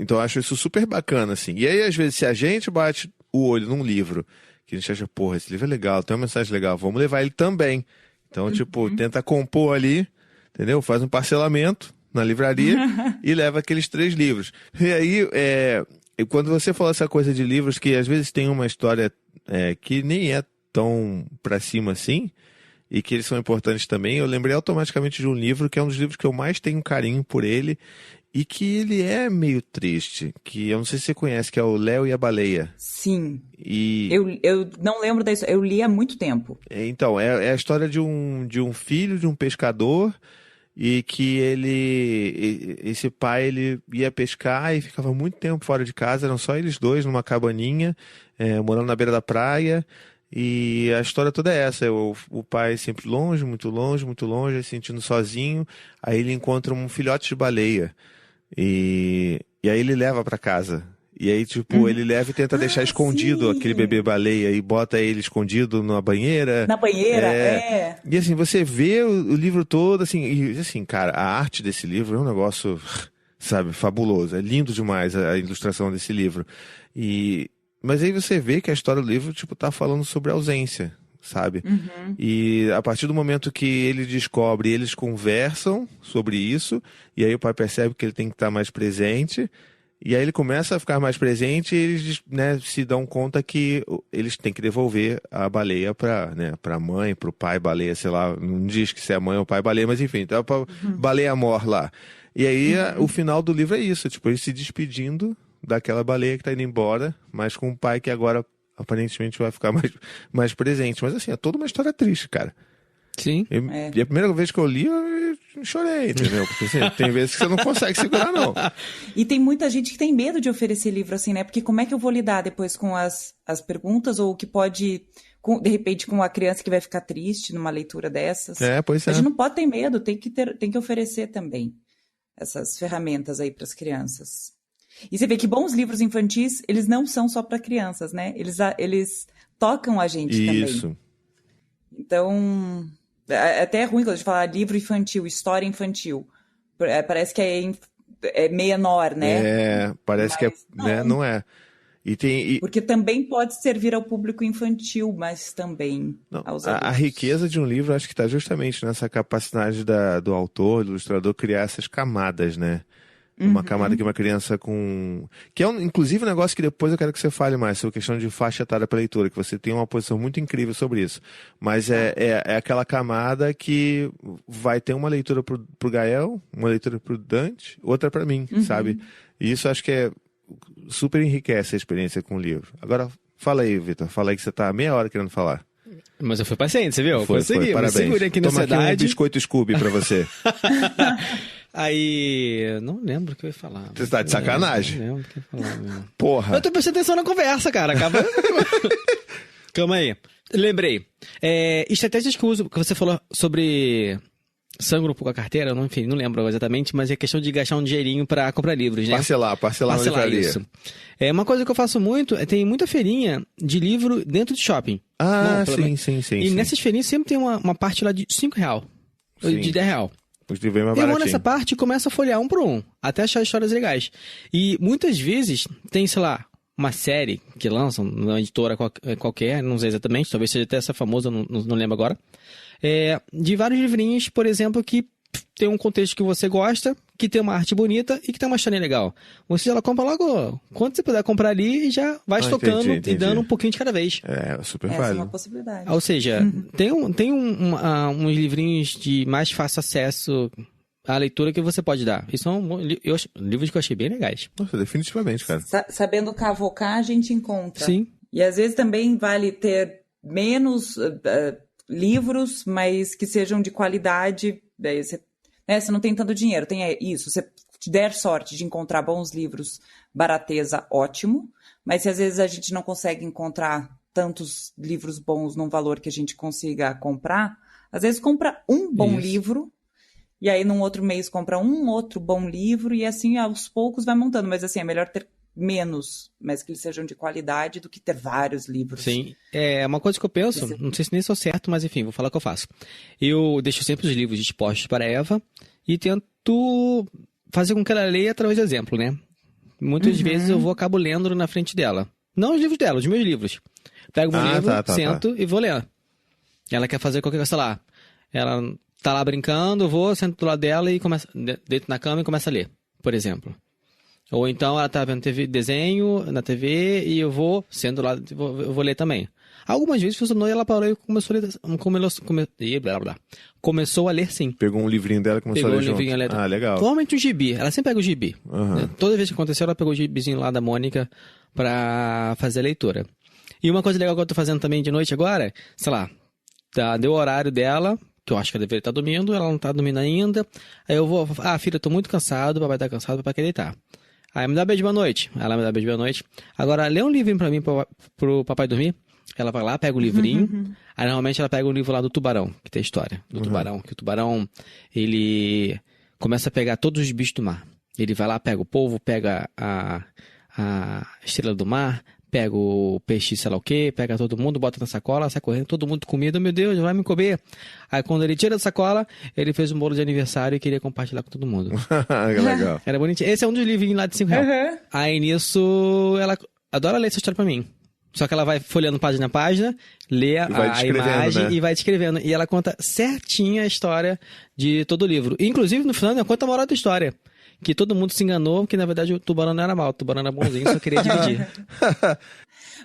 eu acho isso super bacana, assim. E aí, às vezes, se a gente bate o olho num livro, que a gente acha, porra, esse livro é legal, tem uma mensagem legal, vamos levar ele também. Então, tenta compor ali, entendeu? Faz um parcelamento na livraria e leva aqueles 3 livros. E aí, E quando você falou essa coisa de livros que às vezes tem uma história que nem é tão pra cima assim, e que eles são importantes também, eu lembrei automaticamente de um livro que é um dos livros que eu mais tenho carinho por ele, e que ele é meio triste, que eu não sei se você conhece, que é o Léo e a Baleia. Sim. E Eu não lembro da história. Eu li há muito tempo. então, é a história de um filho de um pescador, e que esse pai, ele ia pescar e ficava muito tempo fora de casa, eram só eles dois numa cabaninha, morando na beira da praia, e a história toda é essa, o pai sempre longe, muito longe, muito longe, se sentindo sozinho, aí ele encontra um filhote de baleia, e aí ele leva pra casa. E aí, tipo, ele leva e tenta deixar escondido sim. aquele bebê baleia e bota ele escondido na banheira. Na banheira, E assim, você vê o livro todo, assim, e assim, cara, a arte desse livro é um negócio, sabe, fabuloso. É lindo demais a ilustração desse livro. Mas aí você vê que a história do livro, tipo, tá falando sobre ausência, sabe? E a partir do momento que ele descobre, eles conversam sobre isso, e aí o pai percebe que ele tem que estar mais presente. E aí ele começa a ficar mais presente e eles, né, se dão conta que eles têm que devolver a baleia pra mãe, pro pai baleia, sei lá, não diz que se é mãe ou pai baleia, mas enfim, então pra baleia mor lá. E aí o final do livro é isso, tipo, eles se despedindo daquela baleia que tá indo embora, mas com um pai que agora aparentemente vai ficar mais presente. Mas assim, é toda uma história triste, cara. Sim. E a primeira vez que eu li, eu chorei, entendeu? Porque assim, tem vezes que você não consegue segurar, não. E tem muita gente que tem medo de oferecer livro assim, né? Porque como é que eu vou lidar depois com as perguntas, ou o que pode, de repente, com a criança que vai ficar triste numa leitura dessas? Pois é. A gente não pode ter medo, tem que oferecer também essas ferramentas aí para as crianças. E você vê que bons livros infantis, eles não são só para crianças, né? Eles tocam a gente também. Isso. Então, até é ruim quando a gente fala livro infantil, história infantil. Parece que é menor, né? Parece que não. Né? Não é. Porque também pode servir ao público infantil, mas também aos adultos. A riqueza de um livro, acho que está justamente nessa capacidade do autor, do ilustrador, criar essas camadas, né? Uma camada que uma criança com... Que é, inclusive, um negócio que depois eu quero que você fale mais sobre a questão de faixa etária para leitura, que você tem uma posição muito incrível sobre isso. Mas é aquela camada que vai ter uma leitura pro Gael, uma leitura pro Dante, outra para mim, sabe? E isso acho que super enriquece a experiência com o livro. Agora, fala aí, Vitor. Fala aí que você tá meia hora querendo falar. Mas eu fui paciente, você viu? Consegui, parabéns. Segurei aqui na Toma cidade. aqui um biscoito Scooby pra você. Aí, não lembro o que eu ia falar. Você tá de sacanagem? Não lembro o que eu ia falar mesmo. Porra. Eu tô prestando atenção na conversa, cara. Calma aí. Lembrei. Estratégias que eu uso, que você falou sobre sangue um pouco a carteira, enfim, não lembro exatamente, mas é questão de gastar um dinheirinho pra comprar livros, né? Parcelar na livraria. Isso. Uma coisa que eu faço muito, tem muita feirinha de livro dentro de shopping. Ah, sim. E nessas feirinhas sempre tem uma parte lá de R$5, de R$10. Os livros mais eu vou baratinho. nessa parte e começo a folhear um por um, até achar histórias legais. E muitas vezes tem, sei lá, uma série que lançam numa editora qualquer, não sei exatamente, talvez seja até essa famosa, não lembro agora, de vários livrinhos, por exemplo, que tem um contexto que você gosta, que tem uma arte bonita e que tem uma história legal. Você ela compra logo quanto você puder comprar ali e já vai estocando entendi. e dando um pouquinho de cada vez. Super Essa é válido. uma possibilidade. Ou seja, tem uns livrinhos de mais fácil acesso à leitura que você pode dar. E são livros que eu achei bem legais. Nossa, definitivamente, cara. Sabendo cavocar, a gente encontra. Sim. E às vezes também vale ter menos livros, mas que sejam de qualidade. Daí você não tem tanto dinheiro, tem isso. Se te der sorte de encontrar bons livros, barateza, ótimo. Mas se às vezes a gente não consegue encontrar tantos livros bons num valor que a gente consiga comprar, às vezes compra um bom livro, e aí num outro mês compra um outro bom livro, e assim aos poucos vai montando. Mas assim, é melhor ter menos, mas que eles sejam de qualidade, do que ter vários livros. Sim, é uma coisa que eu penso, não sei se nem sou certo, mas enfim, vou falar o que eu faço. Eu deixo sempre os livros dispostos para a Eva e tento fazer com que ela leia através do exemplo, né? Muitas vezes eu acabo lendo na frente dela. Não os livros dela, os meus livros. Pego meu livro, sento e vou ler. Ela quer fazer qualquer coisa, sei lá. Ela tá lá brincando, eu vou, sento do lado dela e deito na cama e começo a ler, por exemplo. Ou então ela tá vendo TV, desenho na TV e eu vou, sendo lá, eu vou ler também. Algumas vezes funcionou e ela parou e começou a ler, começou a ler sim. Pegou um livrinho dela e começou a ler junto. Ah, legal. Normalmente um gibi, ela sempre pega o gibi. Uhum. Toda vez que aconteceu, ela pegou o gibizinho lá da Mônica pra fazer a leitura. E uma coisa legal que eu tô fazendo também de noite agora, sei lá, deu o horário dela, que eu acho que ela deveria estar dormindo, ela não tá dormindo ainda. Aí eu vou, filha, eu tô muito cansado, o papai tá cansado, o papai quer deitar. Aí me dá beijo boa noite. Ela me dá beijo boa noite. Agora, lê um livrinho pra mim, pro papai dormir. Ela vai lá, pega o livrinho. Aí normalmente ela pega o livro lá do tubarão, que tem a história do tubarão. Que o tubarão, ele começa a pegar todos os bichos do mar. Ele vai lá, pega o polvo, pega a estrela do mar, pega o peixe, sei lá o quê, pega todo mundo, bota na sacola, sai correndo, todo mundo com comida, meu Deus, vai me comer. Aí quando ele tira da sacola, ele fez um bolo de aniversário e queria compartilhar com todo mundo. Legal. Era bonitinho. Esse é um dos livrinhos lá de R$5. Aí nisso, ela adora ler essa história pra mim. Só que ela vai folheando página a página, lê a imagem, né? E vai descrevendo. E ela conta certinha a história de todo o livro. Inclusive, no final, ela conta a moral da história. Que todo mundo se enganou, que na verdade o tubarão não era mau, o tubarão era bonzinho, só queria dividir.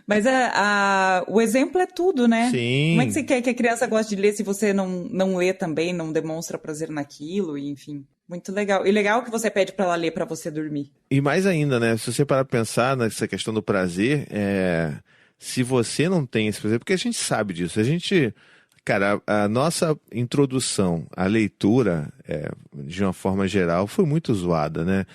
Mas o exemplo é tudo, né? Sim. Como é que você quer que a criança goste de ler se você não lê também, não demonstra prazer naquilo, e, enfim. Muito legal. E legal que você pede pra ela ler pra você dormir. E mais ainda, né? Se você parar pra pensar nessa questão do prazer, se você não tem esse prazer, porque a gente sabe disso, cara, a nossa introdução à leitura, de uma forma geral, foi muito zoada, né?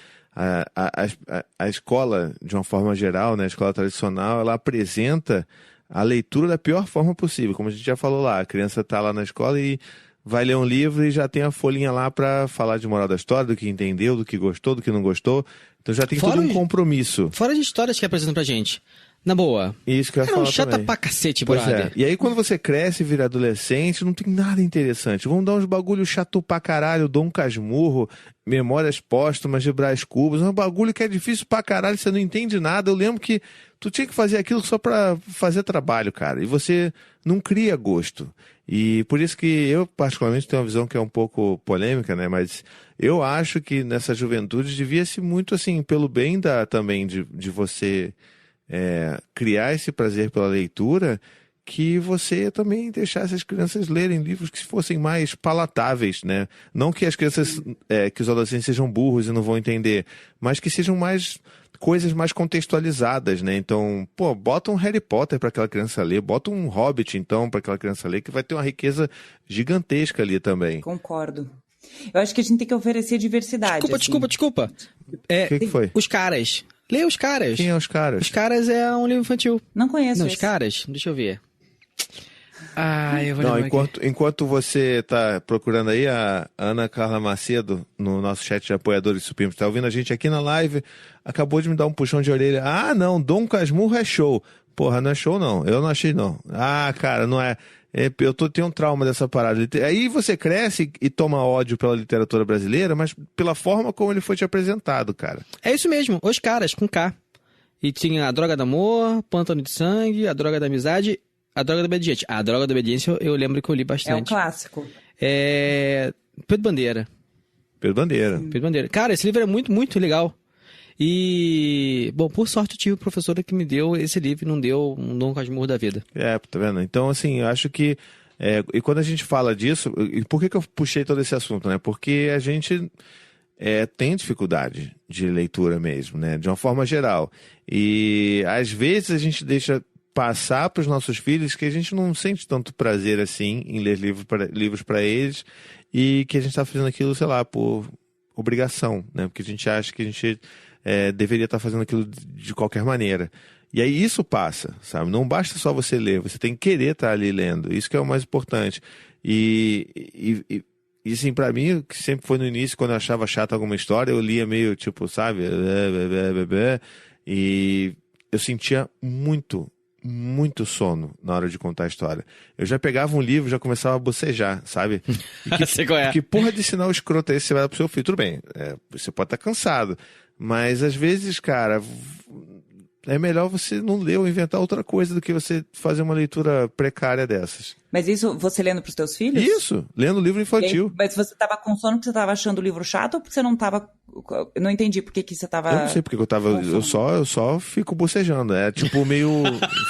A escola, de uma forma geral, né, a escola tradicional, ela apresenta a leitura da pior forma possível. Como a gente já falou lá, a criança está lá na escola e vai ler um livro e já tem a folhinha lá para falar de moral da história, do que entendeu, do que gostou, do que não gostou. Então já tem todo um compromisso. Fora de histórias que apresentam pra gente. Na boa. Isso que eu ia falar chata também. Pra cacete, pois brother. E aí quando você cresce e vira adolescente, não tem nada interessante. Vamos dar uns bagulho chato pra caralho, Dom Casmurro, Memórias Póstumas de Brás Cubas, um bagulho que é difícil pra caralho, você não entende nada. Eu lembro que tu tinha que fazer aquilo só pra fazer trabalho, cara. E você não cria gosto. E por isso que eu, particularmente, tenho uma visão que é um pouco polêmica, né? Mas eu acho que nessa juventude devia-se muito, assim, pelo bem também de você criar esse prazer pela leitura, que você também deixasse as crianças lerem livros que fossem mais palatáveis, né? Não que as crianças, que os adolescentes sejam burros e não vão entender, mas que sejam coisas mais contextualizadas, né? Então, bota um Harry Potter para aquela criança ler, bota um Hobbit, então, para aquela criança ler, que vai ter uma riqueza gigantesca ali também. Concordo. Eu acho que a gente tem que oferecer diversidade. Desculpa. O que foi? Os Caras. Leia Os Caras. Quem é Os Caras? Os Caras é um livro infantil. Não conheço Os Caras? Deixa eu ver. Eu vou lembrar enquanto você tá procurando aí, a Ana Carla Macedo, no nosso chat de apoiadores Supimos, tá ouvindo a gente aqui na live, acabou de me dar um puxão de orelha. Não, Dom Casmurro é show. Porra, não é show não, eu não achei não. Cara, não é... Eu tenho um trauma dessa parada. Aí você cresce e toma ódio pela literatura brasileira, mas pela forma como ele foi te apresentado, cara. É isso mesmo, Os Caras, com K. E tinha A Droga do Amor, Pântano de Sangue, A Droga da Amizade, A Droga da Obediência. A Droga da Obediência eu lembro que eu li bastante. É um clássico. Pedro Bandeira. Pedro Bandeira. Pedro Bandeira. Cara, esse livro é muito, muito legal. E, bom, por sorte eu tive uma professora que me deu esse livro e não deu um Dom Casmurro da vida. Tá vendo? Então, assim, eu acho que... e quando a gente fala disso... E por que eu puxei todo esse assunto, né? Porque a gente tem dificuldade de leitura mesmo, né? De uma forma geral. E, às vezes, a gente deixa passar para os nossos filhos que a gente não sente tanto prazer, assim, em ler livros para eles e que a gente está fazendo aquilo, sei lá, por obrigação, né? Porque a gente acha que a gente... deveria estar fazendo aquilo de qualquer maneira. E aí isso passa, sabe? Não basta só você ler, você tem que querer estar ali lendo. Isso que é o mais importante. E assim, pra mim, que sempre foi no início, quando eu achava chata alguma história, eu lia meio, tipo, sabe? E eu sentia muito sono na hora de contar a história. Eu já pegava um livro e já começava a bocejar, sabe? Que porra de sinal escroto é esse que você vai dar pro seu filho? Tudo bem, você pode estar cansado, mas às vezes, cara, é melhor você não ler ou inventar outra coisa do que você fazer uma leitura precária dessas. Mas isso você lendo pros teus filhos? Isso, lendo livro infantil. Aí, mas você tava com sono porque você tava achando o livro chato ou porque você não tava... Eu não entendi por que você tava... Eu não sei porque eu tava... Eu só fico bocejando. É tipo meio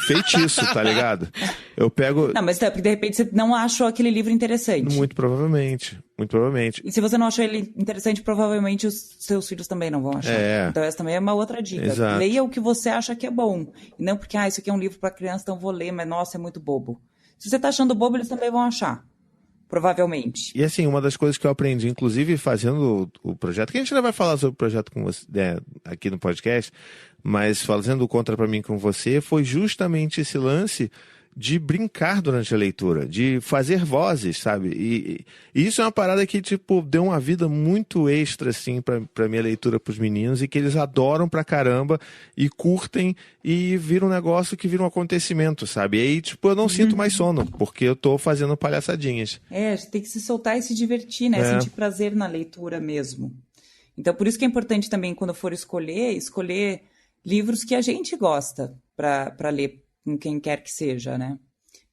feitiço, tá ligado? Eu pego... Não, mas é porque de repente você não achou aquele livro interessante. Muito provavelmente. Muito provavelmente. E se você não achou ele interessante, provavelmente os seus filhos também não vão achar. Então essa também é uma outra dica. Exato. Leia o que você acha que é bom. E não porque, isso aqui é um livro pra criança, então vou ler, mas nossa, é muito bobo. Se você tá achando bobo, eles também vão achar. Provavelmente. E assim, uma das coisas que eu aprendi, inclusive fazendo o projeto, que a gente ainda vai falar sobre o projeto com você, aqui no podcast, mas fazendo o Conta Pra Mim com você, foi justamente esse lance de brincar durante a leitura, de fazer vozes, sabe? E isso é uma parada que, tipo, deu uma vida muito extra, assim, pra minha leitura pros meninos, e que eles adoram pra caramba, e curtem, e vira um negócio que vira um acontecimento, sabe? E aí, tipo, eu não sinto mais sono, porque eu tô fazendo palhaçadinhas. A gente tem que se soltar e se divertir, né? Sentir prazer na leitura mesmo. Então, por isso que é importante também, quando for escolher livros que a gente gosta pra ler com quem quer que seja, né?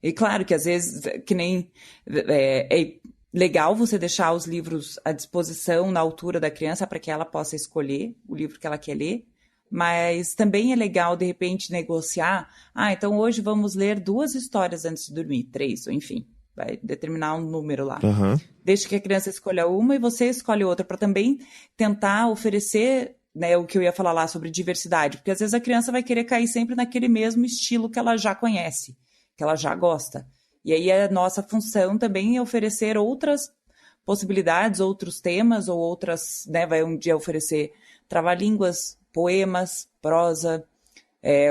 E claro que às vezes, que nem é legal você deixar os livros à disposição na altura da criança para que ela possa escolher o livro que ela quer ler, mas também é legal, de repente, negociar. Então hoje vamos ler 2 histórias antes de dormir, 3, ou enfim, vai determinar um número lá. Deixa que a criança escolha uma e você escolhe outra, para também tentar oferecer... Né, o que eu ia falar lá sobre diversidade, porque às vezes a criança vai querer cair sempre naquele mesmo estilo que ela já conhece, que ela já gosta. E aí a nossa função também é oferecer outras possibilidades, outros temas, ou outras, né, vai um dia oferecer trava-línguas, poemas, prosa,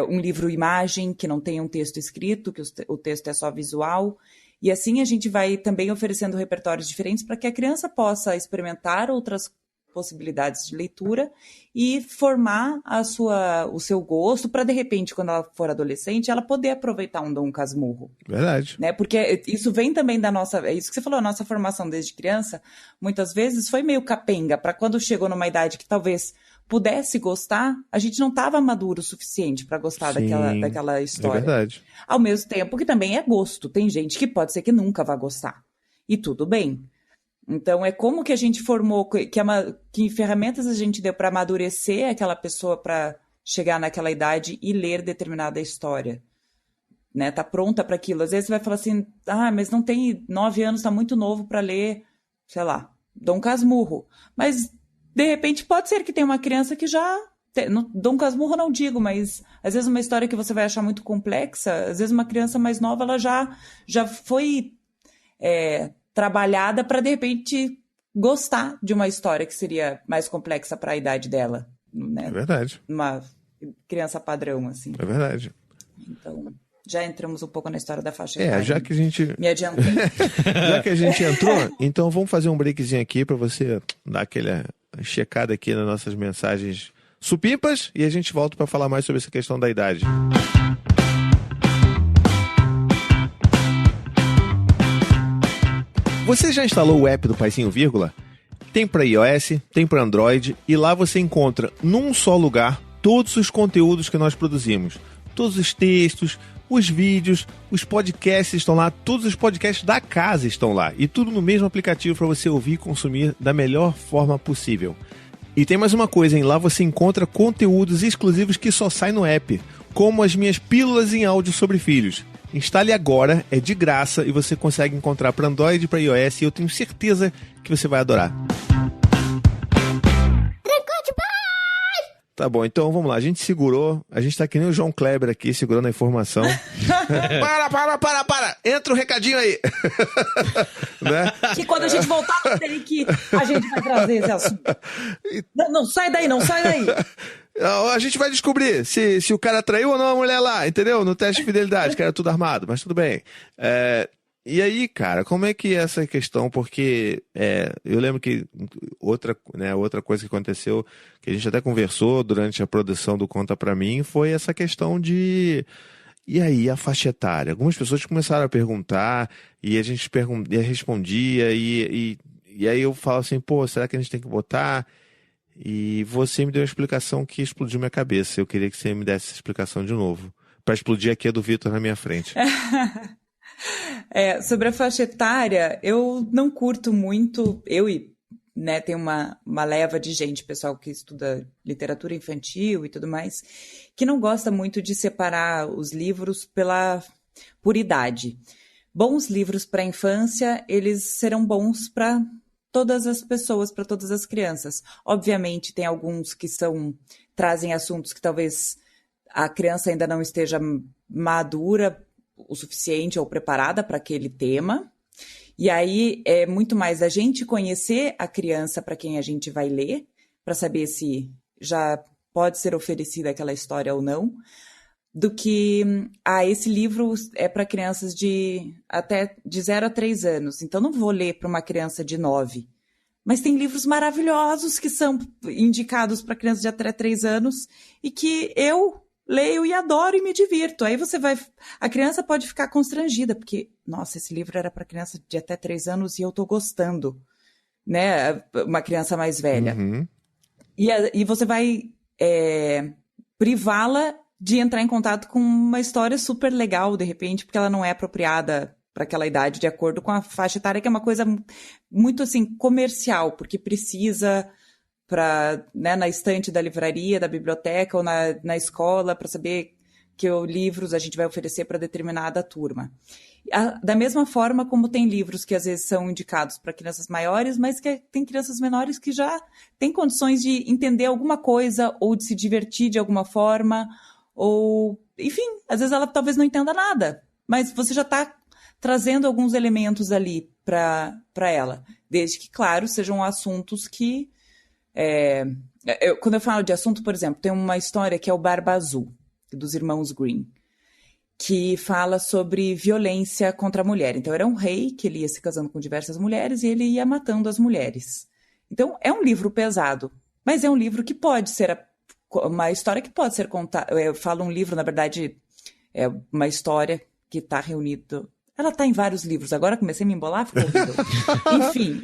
um livro-imagem que não tem um texto escrito, que o texto é só visual. E assim a gente vai também oferecendo repertórios diferentes para que a criança possa experimentar outras possibilidades de leitura e formar o seu gosto para, de repente, quando ela for adolescente, ela poder aproveitar um Dom Casmurro. Verdade. Né? Porque isso vem também da nossa... É isso que você falou, a nossa formação desde criança, muitas vezes foi meio capenga, para quando chegou numa idade que talvez pudesse gostar, a gente não estava maduro o suficiente para gostar daquela história. É verdade. Ao mesmo tempo que também é gosto. Tem gente que pode ser que nunca vá gostar. E tudo bem. Então, é como que a gente formou, que ferramentas a gente deu para amadurecer aquela pessoa para chegar naquela idade e ler determinada história. Né? Tá pronta para aquilo. Às vezes você vai falar assim, mas não tem 9 anos, tá muito novo para ler, sei lá, Dom Casmurro. Mas, de repente, pode ser que tenha uma criança que já... Dom Casmurro não digo, mas às vezes uma história que você vai achar muito complexa, às vezes uma criança mais nova, ela já foi... trabalhada para, de repente, gostar de uma história que seria mais complexa para a idade dela. Né? É verdade. Uma criança padrão, assim. É verdade. Então, já entramos um pouco na história da faixa etária. Já que a gente... Me adiantei. Já que a gente entrou, então vamos fazer um breakzinho aqui para você dar aquela checada aqui nas nossas mensagens supimpas e a gente volta para falar mais sobre essa questão da idade. Você já instalou o app do Paizinho Vírgula? Tem para iOS, tem para Android e lá você encontra num só lugar todos os conteúdos que nós produzimos. Todos os textos, os vídeos, os podcasts estão lá, todos os podcasts da casa estão lá. E tudo no mesmo aplicativo para você ouvir e consumir da melhor forma possível. E tem mais uma coisa, hein? Lá você encontra conteúdos exclusivos que só saem no app, como as minhas pílulas em áudio sobre filhos. Instale agora, é de graça e você consegue encontrar para Android e para iOS e eu tenho certeza que você vai adorar. Tá bom, então vamos lá. A gente segurou, a gente tá que nem o João Kleber aqui, segurando a informação. Para! Entra o recadinho aí. Né? Que quando a gente voltar, não sei que a gente vai trazer esse assunto. Não, sai daí. A gente vai descobrir se o cara traiu ou não a mulher lá, entendeu? No teste de fidelidade, que era tudo armado, mas tudo bem. E aí, cara, como é que é essa questão? Porque eu lembro que outra coisa que aconteceu, que a gente até conversou durante a produção do Conta Pra Mim, foi essa questão de... E aí, a faixa etária? Algumas pessoas começaram a perguntar, e a gente respondia, e aí eu falo assim, será que a gente tem que botar... E você me deu uma explicação que explodiu minha cabeça. Eu queria que você me desse essa explicação de novo. Para explodir aqui a do Vitor na minha frente. Sobre a faixa etária, eu não curto muito, né, tem uma leva de gente, pessoal que estuda literatura infantil e tudo mais, que não gosta muito de separar os livros por idade. Bons livros para a infância, eles serão bons para todas as pessoas, para todas as crianças. Obviamente, tem alguns que trazem assuntos que talvez a criança ainda não esteja madura o suficiente ou preparada para aquele tema. E aí é muito mais a gente conhecer a criança para quem a gente vai ler, para saber se já pode ser oferecida aquela história ou não, do que esse livro é para crianças até de 0 a 3 anos, então não vou ler para uma criança de 9. Mas tem livros maravilhosos que são indicados para crianças de até 3 anos e que eu leio e adoro e me divirto. Aí a criança pode ficar constrangida, porque, nossa, esse livro era para criança de até 3 anos e eu tô gostando, né? Uma criança mais velha. Uhum. E você vai privá-la de entrar em contato com uma história super legal, de repente, porque ela não é apropriada para aquela idade, de acordo com a faixa etária, que é uma coisa muito, assim, comercial, porque precisa né, na estante da livraria, da biblioteca ou na escola, para saber que livros a gente vai oferecer para determinada turma. Da mesma forma como tem livros que às vezes são indicados para crianças maiores, mas que tem crianças menores que já têm condições de entender alguma coisa ou de se divertir de alguma forma, ou, enfim, às vezes ela talvez não entenda nada, mas você já está trazendo alguns elementos ali para ela, desde que, claro, sejam assuntos que... quando eu falo de assunto, por exemplo, tem uma história que é o Barba Azul, dos irmãos Green, que fala sobre violência contra a mulher. Então, era um rei que ele ia se casando com diversas mulheres e ele ia matando as mulheres. Então, é um livro pesado, mas é um livro que pode ser uma história que pode ser contada. Eu falo um livro, na verdade, é uma história que está reunido... Ela está em vários livros. Agora comecei a me embolar, ficou horrível. Enfim,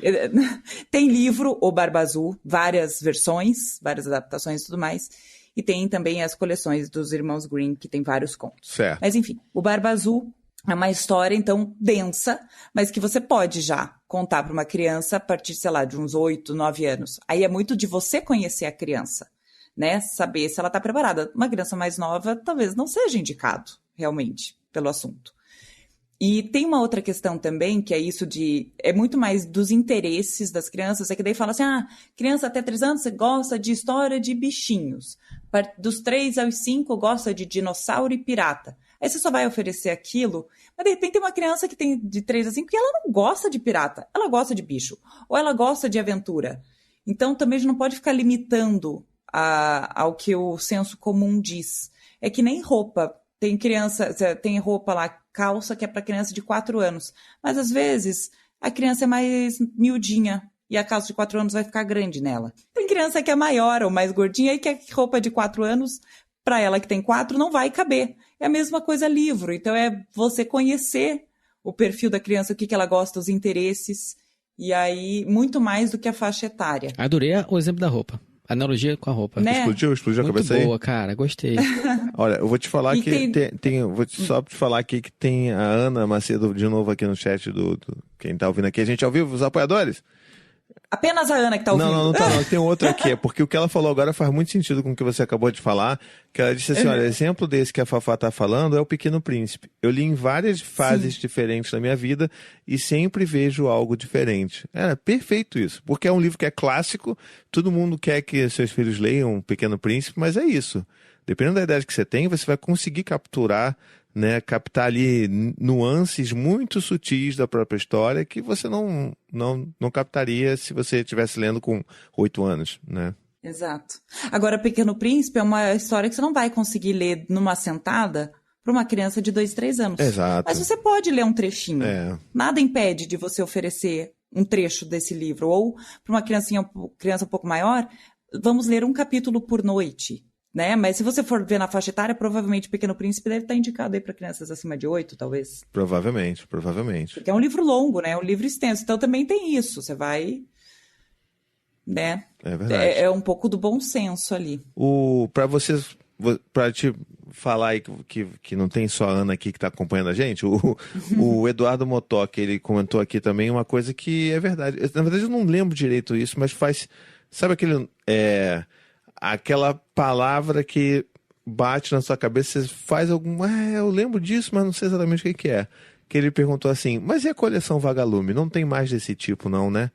tem livro, O Barba Azul, várias versões, várias adaptações e tudo mais. E tem também as coleções dos irmãos Green, que tem vários contos. Certo. Mas enfim, O Barba Azul é uma história, então, densa, mas que você pode já contar para uma criança a partir, sei lá, de uns 8, 9 anos. Aí é muito de você conhecer a criança, né? Saber se ela está preparada. Uma criança mais nova talvez não seja indicado, realmente, pelo assunto. E tem uma outra questão também, que é isso é muito mais dos interesses das crianças, é que daí fala assim, criança até 3 anos você gosta de história de bichinhos, dos 3 aos 5 gosta de dinossauro e pirata. Aí você só vai oferecer aquilo, mas de repente tem uma criança que tem de 3 a 5 que ela não gosta de pirata, ela gosta de bicho, ou ela gosta de aventura. Então também a gente não pode ficar limitando ao que o senso comum diz. É que nem roupa. Tem roupa lá, calça, que é para criança de 4 anos. Mas, às vezes, a criança é mais miudinha e a calça de 4 anos vai ficar grande nela. Tem criança que é maior ou mais gordinha e que a roupa de 4 anos, para ela que tem 4, não vai caber. É a mesma coisa livro. Então, é você conhecer o perfil da criança, o que ela gosta, os interesses. E aí, muito mais do que a faixa etária. Adorei o exemplo da roupa. Analogia com a roupa. Né? Explodiu a cabeça aí? Muito boa, cara. Gostei. Olha, eu vou te falar só te falar aqui que tem a Ana Macedo de novo aqui no chat do quem tá ouvindo aqui. A gente ao vivo, os apoiadores? Apenas a Ana que tá ouvindo. Não tá não. Tem outro aqui. É porque o que ela falou agora faz muito sentido com o que você acabou de falar. Que ela disse assim, olha, exemplo desse que a Fafá tá falando é o Pequeno Príncipe. Eu li em várias fases diferentes da minha vida e sempre vejo algo diferente. É perfeito isso. Porque é um livro que é clássico, todo mundo quer que seus filhos leiam o Pequeno Príncipe, mas é isso. Dependendo da idade que você tem, você vai conseguir captar ali nuances muito sutis da própria história que você não captaria se você estivesse lendo com 8 anos, né? Exato. Agora, Pequeno Príncipe é uma história que você não vai conseguir ler numa sentada para uma criança de 2, 3 anos. Exato. Mas você pode ler um trechinho. Nada impede de você oferecer um trecho desse livro. Ou para uma criança um pouco maior, vamos ler um capítulo por noite. Né? Mas se você for ver na faixa etária, provavelmente Pequeno Príncipe deve estar indicado aí para crianças acima de 8, talvez. Provavelmente. Porque é um livro longo, né? É um livro extenso. Então também tem isso. Você vai... né? É verdade. É um pouco do bom senso ali. Para falar aí que não tem só a Ana aqui que está acompanhando a gente, o Eduardo Motoc, ele comentou aqui também uma coisa que é verdade. Na verdade, eu não lembro direito isso, mas faz... Sabe aquela palavra que bate na sua cabeça, você faz algum... eu lembro disso, mas não sei exatamente o que é. Que ele perguntou assim, mas e a coleção Vagalume? Não tem mais desse tipo, não, né?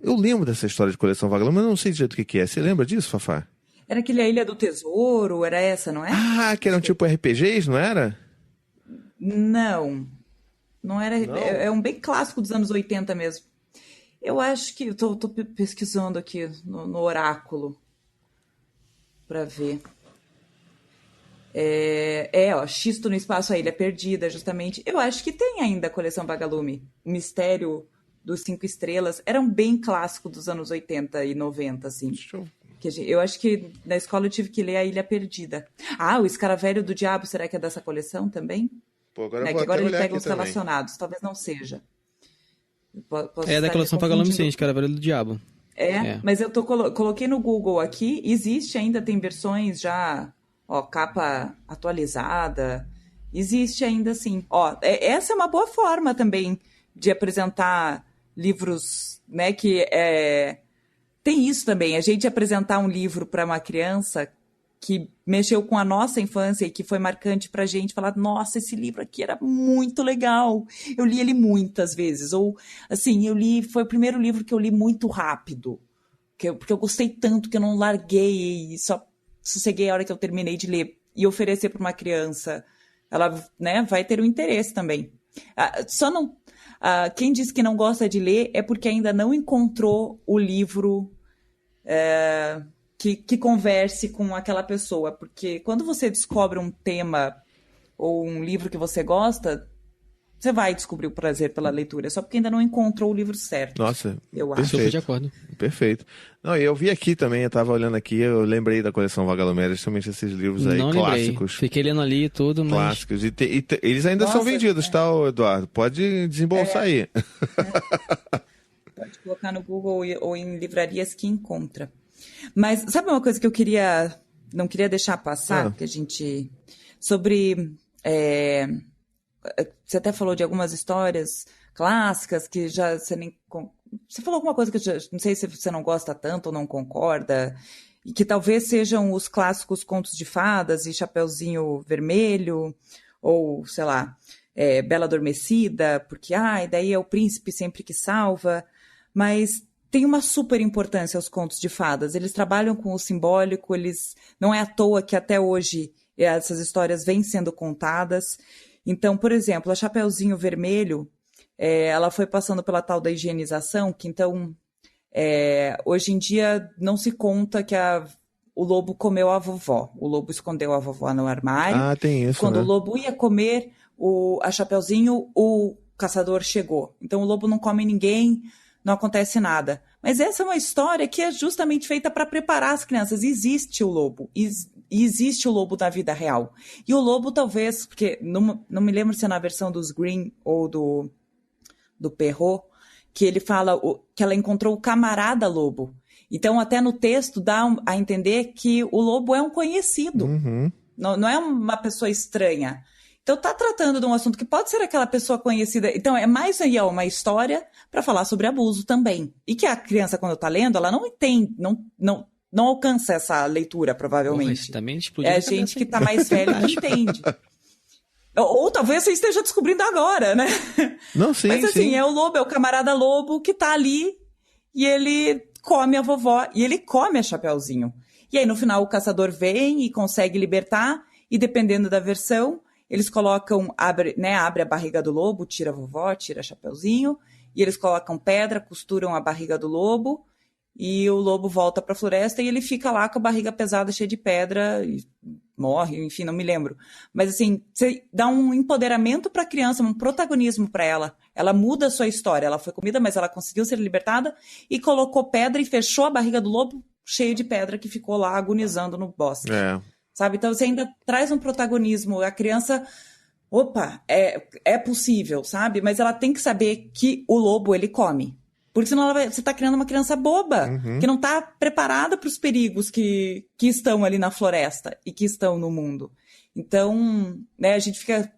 Eu lembro dessa história de coleção Vagalume, mas eu não sei direito o que é. Você lembra disso, Fafá? Era aquele A Ilha do Tesouro, era essa, não é? Ah, que eram tipo RPGs, não era? Não, não era. Não? É um bem clássico dos anos 80 mesmo. Eu acho que. Tô pesquisando aqui no Oráculo para ver. Ó, Xisto no Espaço, a Ilha Perdida, justamente. Eu acho que tem ainda a coleção Vagalume. O Mistério dos 5 Estrelas. Era um bem clássico dos anos 80 e 90, assim. Deixa eu... Eu acho que na escola eu tive que ler A Ilha Perdida. Ah, o Escaravelho do Diabo, será que é dessa coleção também? Pô, agora eu Que vou agora até ele olhar pega aqui os também. relacionados, talvez não seja. Posso É da estar coleção me Vagalume, confundindo. sim, Escaravelho do Diabo. Mas eu coloquei no Google aqui, existe ainda, tem versões já, ó, capa atualizada, existe ainda sim. Ó, essa é uma boa forma também de apresentar livros, né, tem isso também, a gente apresentar um livro para uma criança que mexeu com a nossa infância e que foi marcante pra gente, falar, nossa, esse livro aqui era muito legal, eu li ele muitas vezes, ou assim, foi o primeiro livro que eu li muito rápido, porque eu gostei tanto que eu não larguei e só sosseguei a hora que eu terminei de ler, e oferecer para uma criança, ela, né, vai ter um interesse também. Quem diz que não gosta de ler é porque ainda não encontrou o livro que converse com aquela pessoa. Porque quando você descobre um tema ou um livro que você gosta, você vai descobrir o prazer pela leitura. Só porque ainda não encontrou o livro certo. Nossa, eu acho. Super de acordo. Perfeito. Não, eu vi aqui também, eu tava olhando aqui, eu lembrei da coleção Vagalume, justamente esses livros aí Não clássicos. lembrei. Fiquei lendo ali e tudo, mas... Clássicos. Eles ainda são vendidos, tá, Eduardo? Pode desembolsar aí. Pode colocar no Google ou em livrarias que encontra. Mas sabe uma coisa que eu não queria deixar passar, que a gente... Sobre... Você até falou de algumas histórias clássicas que já você nem... Você falou alguma coisa que eu não sei se você não gosta tanto ou não concorda, e que talvez sejam os clássicos contos de fadas e Chapeuzinho Vermelho, ou, sei lá, Bela Adormecida, porque, daí é o príncipe sempre que salva, mas tem uma super importância aos contos de fadas. Eles trabalham com o simbólico, não é à toa que até hoje essas histórias vêm sendo contadas. Então, por exemplo, a Chapeuzinho Vermelho, ela foi passando pela tal da higienização, que então, hoje em dia, não se conta que o lobo comeu a vovó. O lobo escondeu a vovó no armário. Ah, tem isso, Quando né? o lobo ia comer a Chapeuzinho, o caçador chegou. Então, o lobo não come ninguém, não acontece nada. Mas essa é uma história que é justamente feita para preparar as crianças. Existe o lobo. Existe o lobo na vida real. E o lobo talvez, porque não me lembro se é na versão dos Grimm ou do Perrault, que ele fala que ela encontrou o camarada lobo. Então, até no texto dá a entender que o lobo é um conhecido. Uhum. Não é uma pessoa estranha. Então, tá tratando de um assunto que pode ser aquela pessoa conhecida. Então, é mais aí uma história para falar sobre abuso também. E que a criança, quando tá lendo, ela não entende, não alcança essa leitura, provavelmente. Porra, também explodiu É a a gente cabeça que aí. tá mais velho que entende. Ou talvez você esteja descobrindo agora, né? Não, sim, Mas assim, sim. é o lobo, é o camarada lobo que tá ali e ele come a vovó e ele come a Chapeuzinho. E aí, no final, o caçador vem e consegue libertar, e dependendo da versão, eles colocam, abre a barriga do lobo, tira a vovó, tira a Chapeuzinho, e eles colocam pedra, costuram a barriga do lobo, e o lobo volta para a floresta e ele fica lá com a barriga pesada, cheia de pedra, e morre, enfim, não me lembro. Mas assim, você dá um empoderamento para a criança, um protagonismo para ela. Ela muda a sua história. Ela foi comida, mas ela conseguiu ser libertada e colocou pedra e fechou a barriga do lobo cheia de pedra que ficou lá agonizando no bosque. Sabe? Então você ainda traz um protagonismo. A criança, é possível, sabe? Mas ela tem que saber que o lobo, ele come. Porque senão você está criando uma criança boba, que não está preparada para os perigos que estão ali na floresta e que estão no mundo. Então, né, a gente fica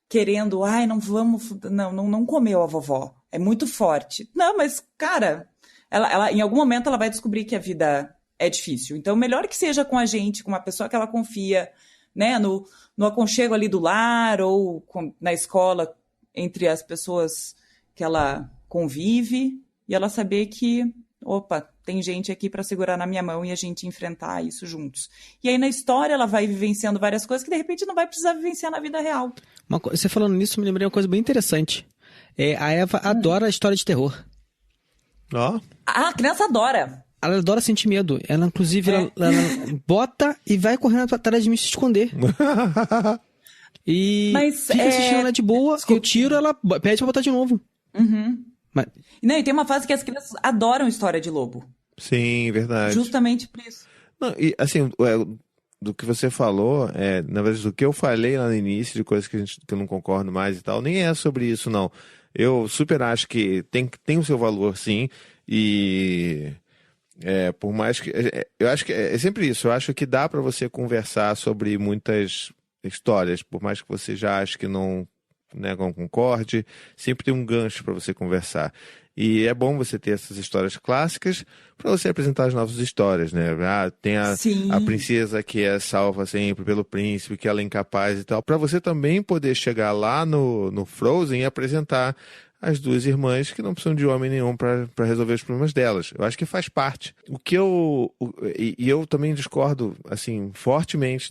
querendo, não comeu a vovó, é muito forte. Não, mas, cara, ela em algum momento ela vai descobrir que a vida é difícil. Então, melhor que seja com a gente, com uma pessoa que ela confia, né, no aconchego ali do lar ou na escola, entre as pessoas que ela convive, e ela saber que, opa, tem gente aqui para segurar na minha mão e a gente enfrentar isso juntos. E aí na história ela vai vivenciando várias coisas que de repente não vai precisar vivenciar na vida real. Você falando nisso, me lembrei uma coisa bem interessante. A Eva adora a história de terror. Ó. A criança adora. Ela adora sentir medo. Ela, inclusive, ela bota e vai correndo atrás de mim se esconder. E fica assistindo ela de boa, eu tiro, ela pede pra botar de novo. Uhum. Não, e tem uma fase que as crianças adoram história de lobo. Sim, verdade. Justamente por isso. Não, e assim, do que você falou, na verdade, do que eu falei lá no início, de coisas que eu não concordo mais e tal, nem é sobre isso, não. Eu super acho que tem o seu valor, sim, e por mais que... eu acho que é sempre isso, eu acho que dá pra você conversar sobre muitas histórias, por mais que você já ache que não concorde, sempre tem um gancho para você conversar. E é bom você ter essas histórias clássicas para você apresentar as novas histórias, né? Tem a princesa que é salva sempre pelo príncipe, que ela é incapaz e tal, para você também poder chegar lá no Frozen e apresentar as duas irmãs que não precisam de homem nenhum para resolver os problemas delas. Eu acho que faz parte. E eu também discordo, assim, fortemente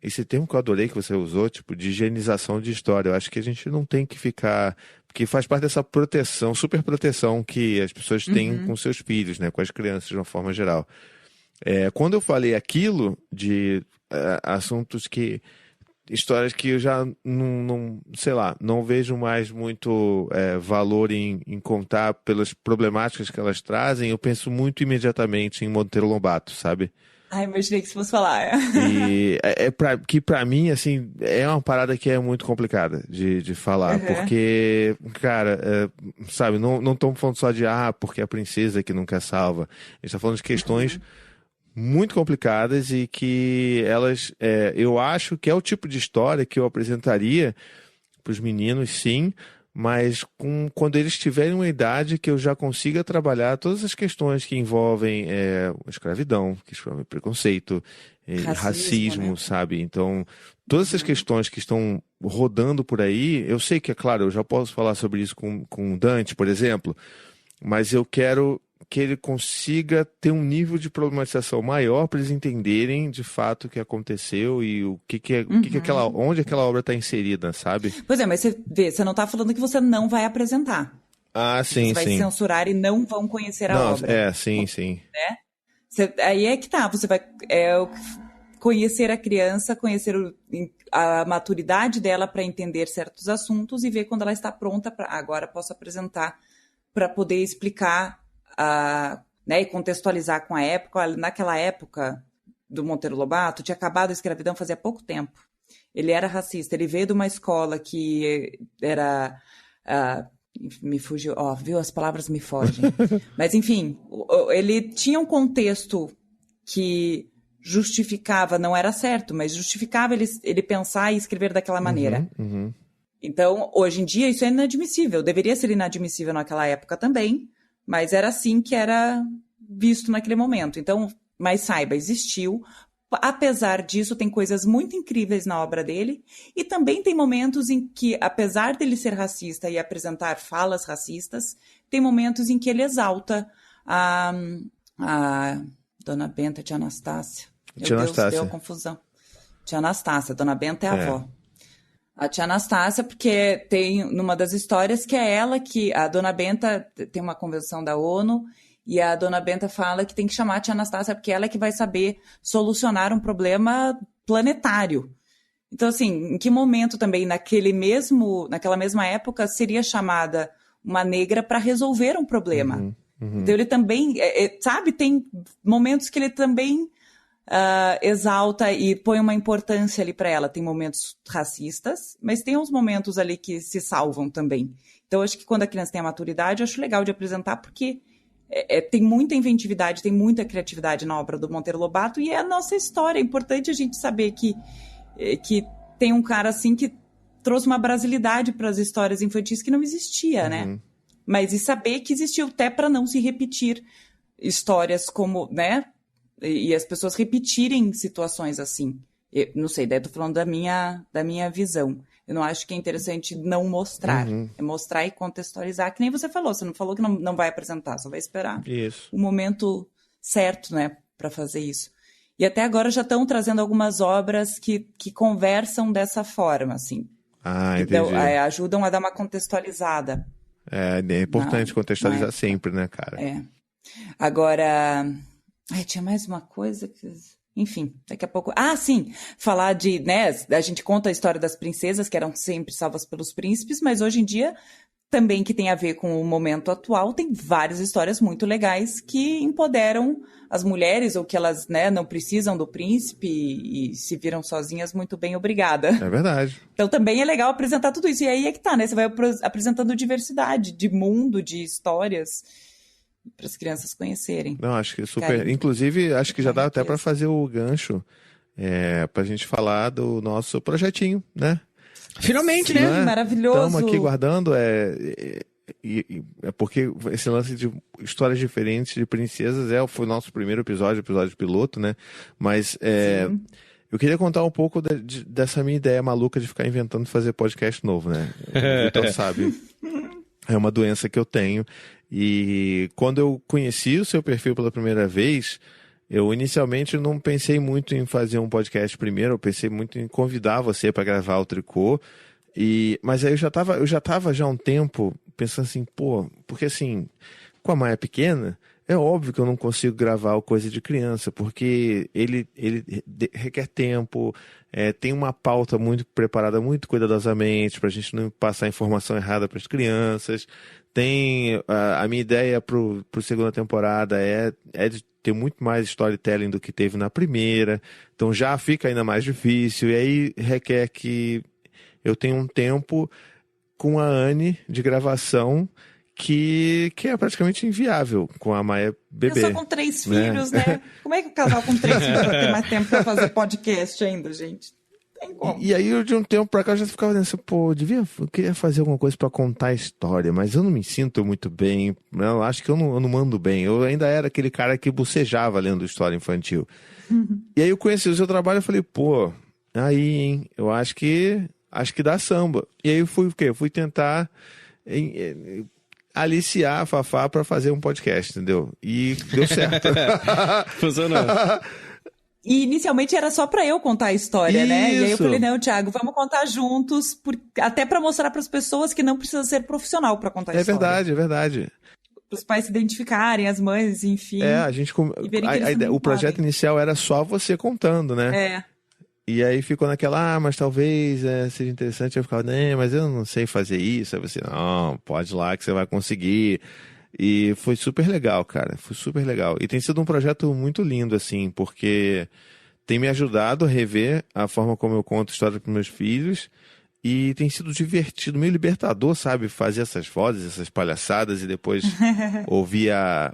esse termo que eu adorei que você usou, tipo, de higienização de história. Eu acho que a gente não tem que ficar... Porque faz parte dessa proteção, super proteção que as pessoas têm com seus filhos, né? Com as crianças de uma forma geral. Quando eu falei aquilo de assuntos que... histórias que eu já não vejo mais muito valor em contar pelas problemáticas que elas trazem, eu penso muito imediatamente em Monteiro Lobato, sabe? Ai, imaginei que você fosse falar. E que pra mim, assim, é uma parada que é muito complicada de falar, porque, cara, sabe, não estamos falando só de, porque é a princesa que nunca salva. A gente tá falando de questões muito complicadas e que elas, eu acho que é o tipo de história que eu apresentaria para os meninos, sim, mas quando eles tiverem uma idade que eu já consiga trabalhar todas as questões que envolvem escravidão, que envolvem preconceito, racismo, né? Sabe? Então, todas essas questões que estão rodando por aí, eu sei que, é claro, eu já posso falar sobre isso com Dante, por exemplo, mas eu quero que ele consiga ter um nível de problematização maior para eles entenderem de fato o que aconteceu e onde aquela obra está inserida, sabe? Pois é, mas você não está falando que você não vai apresentar. Sim, você vai censurar e não vão conhecer a obra. Sim. Né? Aí é que tá, você vai conhecer a criança, conhecer a maturidade dela para entender certos assuntos e ver quando ela está pronta para agora posso apresentar para poder explicar e contextualizar com a época. Naquela época do Monteiro Lobato, tinha acabado a escravidão fazia pouco tempo. Ele era racista, ele veio de uma escola que era... me fugiu, viu? As palavras me fogem. Mas, enfim, ele tinha um contexto que justificava, não era certo, mas justificava ele pensar e escrever daquela maneira. Então, hoje em dia, isso é inadmissível. Deveria ser inadmissível naquela época também, mas era assim que era visto naquele momento. Então, mas saiba, existiu. Apesar disso, tem coisas muito incríveis na obra dele. E também tem momentos em que, apesar dele ser racista e apresentar falas racistas, tem momentos em que ele exalta a Dona Benta, tia Anastácia. Meu Deus, deu confusão. Tia Anastácia, Dona Benta é a avó. A tia Anastácia, porque tem numa das histórias que é ela que... A Dona Benta tem uma convenção da ONU e a Dona Benta fala que tem que chamar a tia Anastácia porque ela é que vai saber solucionar um problema planetário. Então, assim, em que momento também, naquela mesma época, seria chamada uma negra para resolver um problema? Então, ele também, sabe, tem momentos que ele também... exalta e põe uma importância ali para ela. Tem momentos racistas, mas tem uns momentos ali que se salvam também. Então, acho que quando a criança tem a maturidade, eu acho legal de apresentar, porque tem muita inventividade, tem muita criatividade na obra do Monteiro Lobato, e é a nossa história. É importante a gente saber que que tem um cara assim que trouxe uma brasilidade para as histórias infantis que não existia, né? Mas e saber que existiu até para não se repetir histórias como, né? E as pessoas repetirem situações assim. Eu não sei, daí eu tô falando da minha visão. Eu não acho que é interessante não mostrar. É mostrar e contextualizar, que nem você falou. Você não falou que não vai apresentar, só vai esperar o momento certo, né, para fazer isso. E até agora já estão trazendo algumas obras que conversam dessa forma, assim. Entendi. Ajudam a dar uma contextualizada. É importante contextualizar sempre, né, cara? Agora, tinha mais uma coisa que... Enfim, daqui a pouco... sim! Falar de, né, a gente conta a história das princesas, que eram sempre salvas pelos príncipes, mas hoje em dia, também que tem a ver com o momento atual, tem várias histórias muito legais que empoderam as mulheres, ou que elas, né, não precisam do príncipe e se viram sozinhas, muito bem, obrigada. É verdade. Então também é legal apresentar tudo isso. E aí é que tá, né? Você vai apresentando diversidade de mundo, de histórias, para as crianças conhecerem. Não, acho que super. Inclusive, acho que já dá até para fazer o gancho para a gente falar do nosso projetinho, né? Finalmente, Sim, né? Maravilhoso. Estamos aqui guardando. É porque esse lance de histórias diferentes de princesas foi o nosso primeiro episódio piloto, né? Mas eu queria contar um pouco dessa minha ideia maluca de ficar inventando fazer podcast novo, né? O Vitor sabe. É uma doença que eu tenho. E quando eu conheci o seu perfil pela primeira vez, eu inicialmente não pensei muito em fazer um podcast primeiro, eu pensei muito em convidar você para gravar o Tricô. Mas aí eu já tava há um tempo pensando assim, porque assim, com a Maia pequena, é óbvio que eu não consigo gravar o Coisa de Criança, porque ele requer tempo, tem uma pauta muito preparada, muito cuidadosamente, para a gente não passar informação errada para as crianças. Tem a minha ideia pro segunda temporada é de ter muito mais storytelling do que teve na primeira, então já fica ainda mais difícil, e aí requer que eu tenha um tempo com a Anne de gravação que é praticamente inviável com a Maia bebê. Eu só com 3 filhos, né? Como é que o casal com 3 filhos vai ter mais tempo para fazer podcast ainda, gente? Tem como. E aí, de um tempo pra cá, eu já ficava pensando, eu queria fazer alguma coisa pra contar a história, mas eu não me sinto muito bem, eu acho que eu não mando bem. Eu ainda era aquele cara que bocejava lendo história infantil. E aí eu conheci o seu trabalho e falei, aí, hein, eu acho que dá samba. E aí eu fui o quê? Eu fui tentar aliciar a Fafá pra fazer um podcast, entendeu? E deu certo. Funcionou. E inicialmente era só pra eu contar a história, né? E aí eu falei, não, Thiago, vamos contar juntos, até pra mostrar pras pessoas que não precisa ser profissional pra contar a história. É verdade. Para os pais se identificarem, as mães, enfim. O projeto inicial era só você contando, né? E aí ficou naquela, mas talvez seja interessante. Eu ficava, mas eu não sei fazer isso. Aí você, não, pode ir lá que você vai conseguir. E foi super legal, cara. Foi super legal. E tem sido um projeto muito lindo, assim, porque tem me ajudado a rever a forma como eu conto história para meus filhos. E tem sido divertido, meio libertador, sabe? Fazer essas vozes, essas palhaçadas e depois ouvir a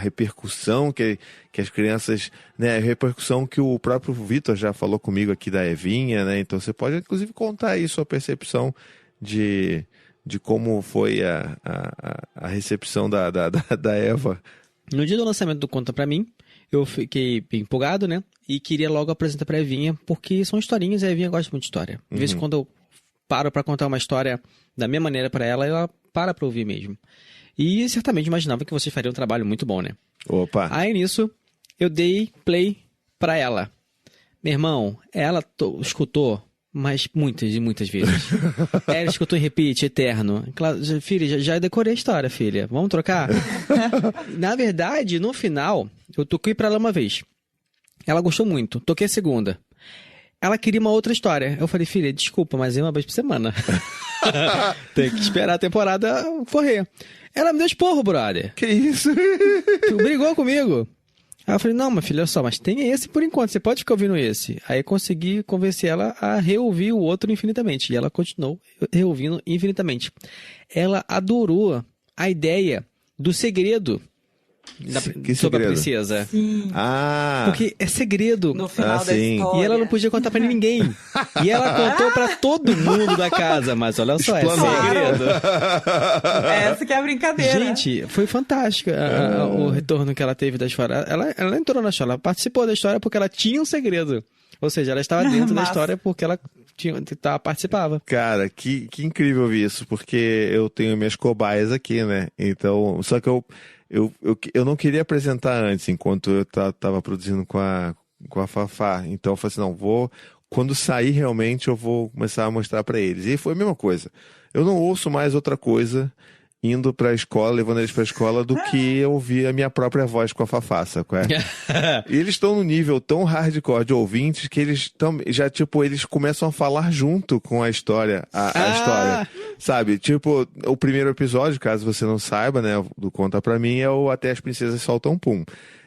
repercussão que as crianças... Né, a repercussão que o próprio Vitor já falou comigo aqui da Evinha, né? Então você pode, inclusive, contar aí sua percepção de como foi a recepção da Eva. No dia do lançamento do Conta Pra Mim, eu fiquei empolgado, né? E queria logo apresentar pra Evinha, porque são historinhas e a Evinha gosta muito de história. Às vezes, quando eu paro pra contar uma história da minha maneira pra ela para pra ouvir mesmo. E certamente imaginava que vocês fariam um trabalho muito bom, né? Opa! Aí nisso, eu dei play pra ela. Meu irmão, ela escutou, mas muitas e muitas vezes. Ela escutou em repeat, eterno. Filha, já decorei a história, filha. Vamos trocar? Na verdade, no final, eu toquei pra ela uma vez. Ela gostou muito. Toquei a segunda. Ela queria uma outra história. Eu falei, filha, desculpa, mas é uma vez por semana. Tem que esperar a temporada correr. Ela me deu esporro, brother. Que isso? Tu brigou comigo. Aí eu falei, não, minha filha, olha só, mas tem esse por enquanto, você pode ficar ouvindo esse. Aí consegui convencer ela a reouvir o outro infinitamente. E ela continuou reouvindo infinitamente. Ela adorou a ideia do segredo Que sobre a segredo? princesa. Sim. Ah, Porque é segredo. No final da sim. história. E ela não podia contar pra ninguém. E ela contou pra todo mundo da casa. Mas olha só, é Explanou. segredo. Essa que é a brincadeira. Gente, foi fantástico o retorno que ela teve da história. Ela entrou na história, ela participou da história porque ela tinha um segredo. Ou seja, ela estava dentro da Massa. história porque ela participava. cara, que incrível ouvir isso, porque eu tenho minhas cobaias aqui, né? Então, só que eu não queria apresentar antes, enquanto eu tava produzindo com a Fafá. Então eu falei assim, não, quando sair realmente eu vou começar a mostrar pra eles. E foi a mesma coisa. Eu não ouço mais outra coisa indo pra escola, levando eles pra escola, do que eu ouvir a minha própria voz com a Fafá, sabe? E eles estão num nível tão hardcore de ouvintes que eles já, tipo, eles começam a falar junto com a história, a história, sabe? Tipo, o primeiro episódio, caso você não saiba, né, do Conta Pra Mim, é o Até as Princesas Soltam Pum.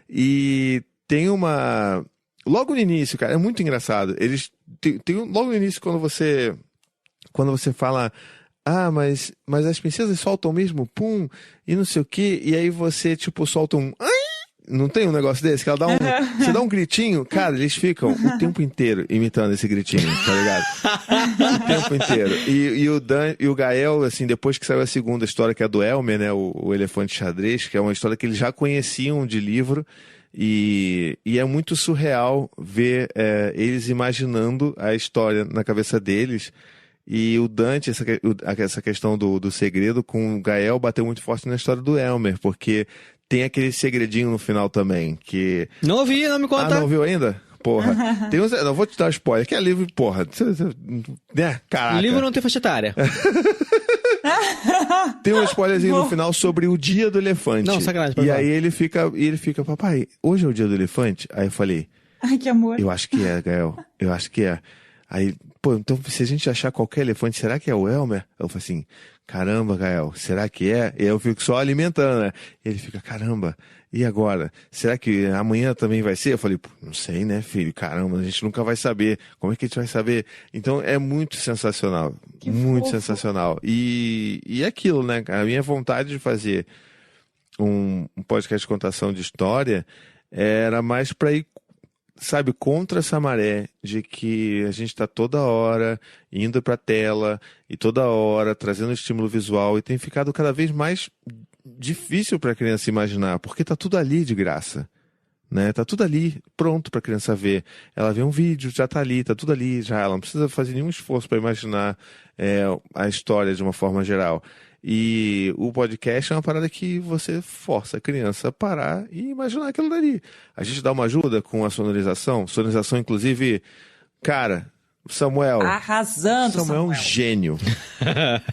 E tem uma... Logo no início, cara, é muito engraçado. Eles logo no início, quando você fala... Ah, mas as princesas soltam mesmo pum, e não sei o quê, e aí você, tipo, solta um... Ai! Não tem um negócio desse? Que ela dá você dá um gritinho, cara, eles ficam o tempo inteiro imitando esse gritinho, tá ligado? O tempo inteiro. E o Gael, assim, depois que saiu a segunda história, que é a do Elmer, né, o Elefante Xadrez, que é uma história que eles já conheciam de livro, e é muito surreal ver eles imaginando a história na cabeça deles. E o Dante, essa questão do segredo com o Gael bateu muito forte na história do Elmer, porque tem aquele segredinho no final também, que... Não ouvi, não me conta. Ah, não viu ainda? Porra. Não vou te dar spoiler, que é livro, porra. Né? Caraca. O livro não tem faixa etária. Tem um spoilerzinho no final sobre o dia do elefante. Não, sacanagem. E aí ele fica, papai, hoje é o dia do elefante? Aí eu falei, Ai, que amor. eu acho que é, Gael. Eu acho que é. Aí, pô, então se a gente achar qualquer elefante, será que é o Elmer? Eu falei assim, caramba, Gael, será que é? E eu fico só alimentando, né? E ele fica, caramba, e agora? Será que amanhã também vai ser? Eu falei, não sei, né, filho? Caramba, a gente nunca vai saber. Como é que a gente vai saber? Então é muito sensacional. Que muito fofo. sensacional. E é aquilo, né? A minha vontade de fazer um podcast de contação de história era mais pra ir, sabe, contra essa maré de que a gente está toda hora indo para a tela e toda hora trazendo estímulo visual, e tem ficado cada vez mais difícil para a criança imaginar, porque tá tudo ali de graça, né? Tá tudo ali pronto para a criança ver. Ela vê um vídeo, já tá ali, tá tudo ali já. Ela não precisa fazer nenhum esforço para imaginar a história de uma forma geral. E o podcast é uma parada que você força a criança a parar e imaginar aquilo dali. A gente dá uma ajuda com a sonorização. Sonorização, inclusive, cara, Samuel. Arrasando, Samuel é um gênio.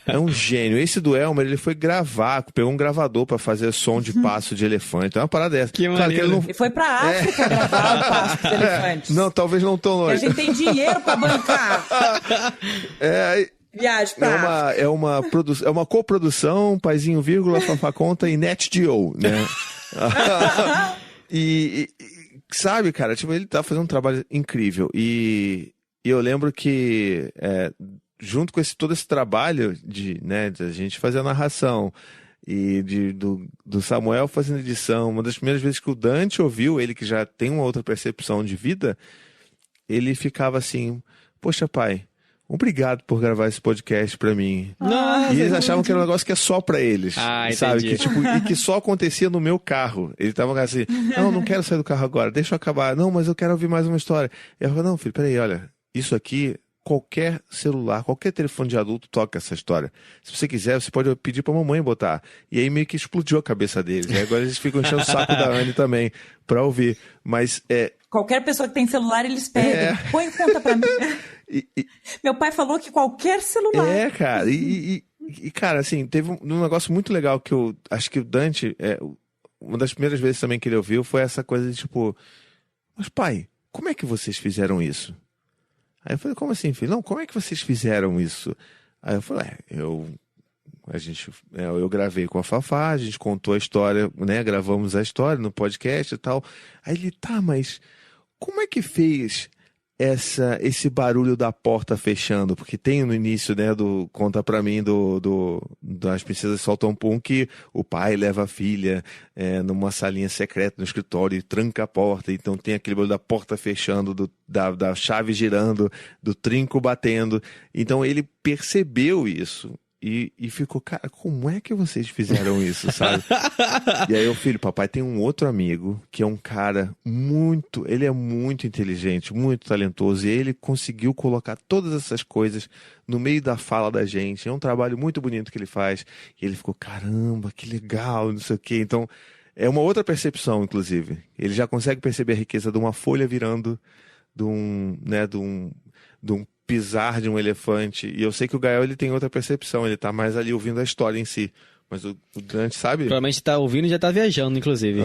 É um gênio. Esse do Elmer, ele foi gravar, pegou um gravador pra fazer som de passo de elefante. É uma parada dessa. Que Claro que maneiro. ele não... Ele foi pra África gravar o passo dos elefantes. Não, talvez não tão E a longe. gente tem dinheiro pra bancar. Viagem pra África. É uma coprodução, Paizinho, vírgula, Fafá Conta e NetGeo, né? e sabe, cara, tipo, ele tá fazendo um trabalho incrível. E eu lembro que junto com todo esse trabalho de a gente fazer a narração e do Samuel fazendo edição, uma das primeiras vezes que o Dante ouviu, ele que já tem uma outra percepção de vida, ele ficava assim, poxa, pai, obrigado por gravar esse podcast pra mim. Nossa, E eles achavam que era um negócio que é só pra eles. Ah, sabe? entendi. E que só acontecia no meu carro. Ele tava assim, não quero sair do carro agora, deixa eu acabar. Não, mas eu quero ouvir mais uma história. E eu falei, não, filho, peraí, olha, isso aqui, qualquer celular, qualquer telefone de adulto toca essa história. Se você quiser, você pode pedir pra mamãe botar. E aí meio que explodiu a cabeça deles. E agora eles ficam enchendo o saco da Anne também pra ouvir. Mas Qualquer pessoa que tem celular, eles pedem. Põe conta pra mim. Meu pai falou que qualquer celular. Cara. E cara, assim, teve um negócio muito legal que eu acho que o Dante, uma das primeiras vezes também que ele ouviu foi essa coisa de tipo, mas pai, como é que vocês fizeram isso? Aí eu falei, como assim, filho? Não, como é que vocês fizeram isso? Aí eu falei, eu gravei com a Fafá, a gente contou a história, né? Gravamos a história no podcast e tal. Aí ele, tá, mas como é que fez esse barulho da porta fechando, porque tem no início, né, conta pra mim das Princesas Saltam Pum, que o pai leva a filha numa salinha secreta no escritório e tranca a porta, então tem aquele barulho da porta fechando, da chave girando, do trinco batendo, então ele percebeu isso. E ficou, cara, como é que vocês fizeram isso, sabe? E aí o filho, papai tem um outro amigo que é um cara ele é muito inteligente, muito talentoso, e ele conseguiu colocar todas essas coisas no meio da fala da gente. É um trabalho muito bonito que ele faz. E ele ficou, caramba, que legal, não sei o quê. Então, é uma outra percepção, inclusive. Ele já consegue perceber a riqueza de uma folha virando, de um pisar de um elefante. E eu sei que o Gael, ele tem outra percepção, ele tá mais ali ouvindo a história em si. Mas o Dante, sabe? Provavelmente tá ouvindo e já tá viajando, inclusive.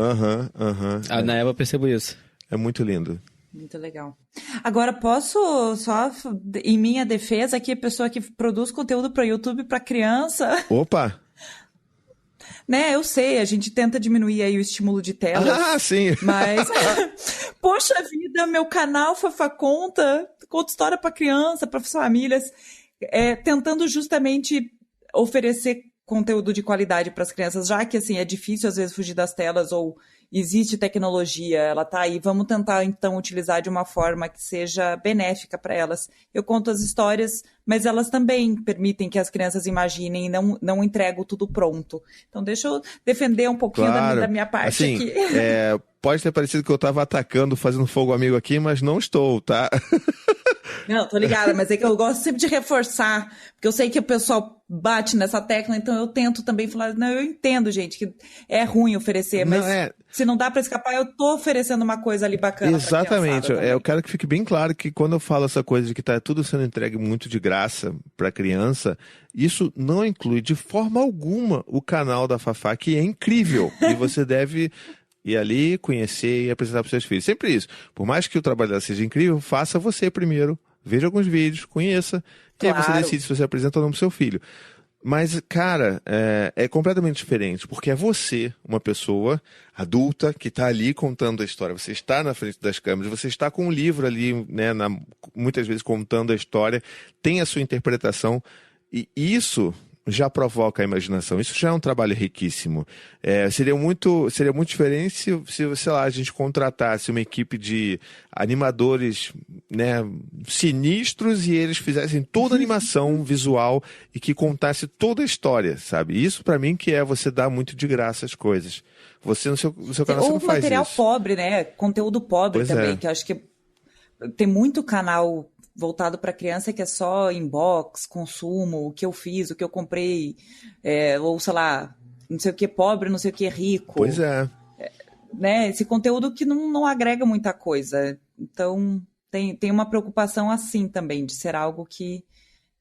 Na Eva eu percebo isso. É muito lindo. Muito legal. Agora, posso só, em minha defesa, aqui, a pessoa que produz conteúdo para YouTube para criança... Opa! Né, eu sei, a gente tenta diminuir aí o estímulo de tela. Ah, sim! Mas, poxa vida, meu canal Fafá conta história para criança, para famílias, tentando justamente oferecer conteúdo de qualidade para as crianças, já que assim é difícil às vezes fugir das telas ou existe tecnologia, ela tá aí, vamos tentar então utilizar de uma forma que seja benéfica para elas. Eu conto as histórias, mas elas também permitem que as crianças imaginem e não entrego tudo pronto. Então deixa eu defender um pouquinho da minha parte assim, aqui. Pode ter parecido que eu estava atacando, fazendo fogo amigo aqui, mas não estou, tá? Não, tô ligada, mas é que eu gosto sempre de reforçar, porque eu sei que o pessoal bate nessa tecla, então eu tento também falar, não, eu entendo, gente, que é ruim oferecer, mas se não dá pra escapar, eu tô oferecendo uma coisa ali bacana. Exatamente, eu quero que fique bem claro que quando eu falo essa coisa de que tá tudo sendo entregue muito de graça pra criança, isso não inclui de forma alguma o canal da Fafá, que é incrível, e você deve... ir ali, conhecer e apresentar para seus filhos. Sempre isso. Por mais que o trabalho dela seja incrível, faça você primeiro. Veja alguns vídeos, conheça. Claro. E aí você decide se você apresenta ou não para o seu filho. Mas, cara, é completamente diferente. Porque é você, uma pessoa adulta, que está ali contando a história. Você está na frente das câmeras, você está com um livro ali, né, muitas vezes contando a história, tem a sua interpretação. E isso... já provoca a imaginação. Isso já é um trabalho riquíssimo. Seria muito diferente se, sei lá, a gente contratasse uma equipe de animadores, né, sinistros e eles fizessem toda a animação visual e que contasse toda a história, sabe? Isso, pra mim, que é você dar muito de graça as coisas. Você, no seu canal, você não faz isso. Ou material pobre, né? Conteúdo pobre também, que eu acho que tem muito canal... voltado para criança que é só inbox, consumo, o que eu fiz, o que eu comprei, ou sei lá, não sei o que pobre, não sei o que rico. Pois é. Né? Esse conteúdo que não agrega muita coisa. Então, tem uma preocupação assim também, de ser algo que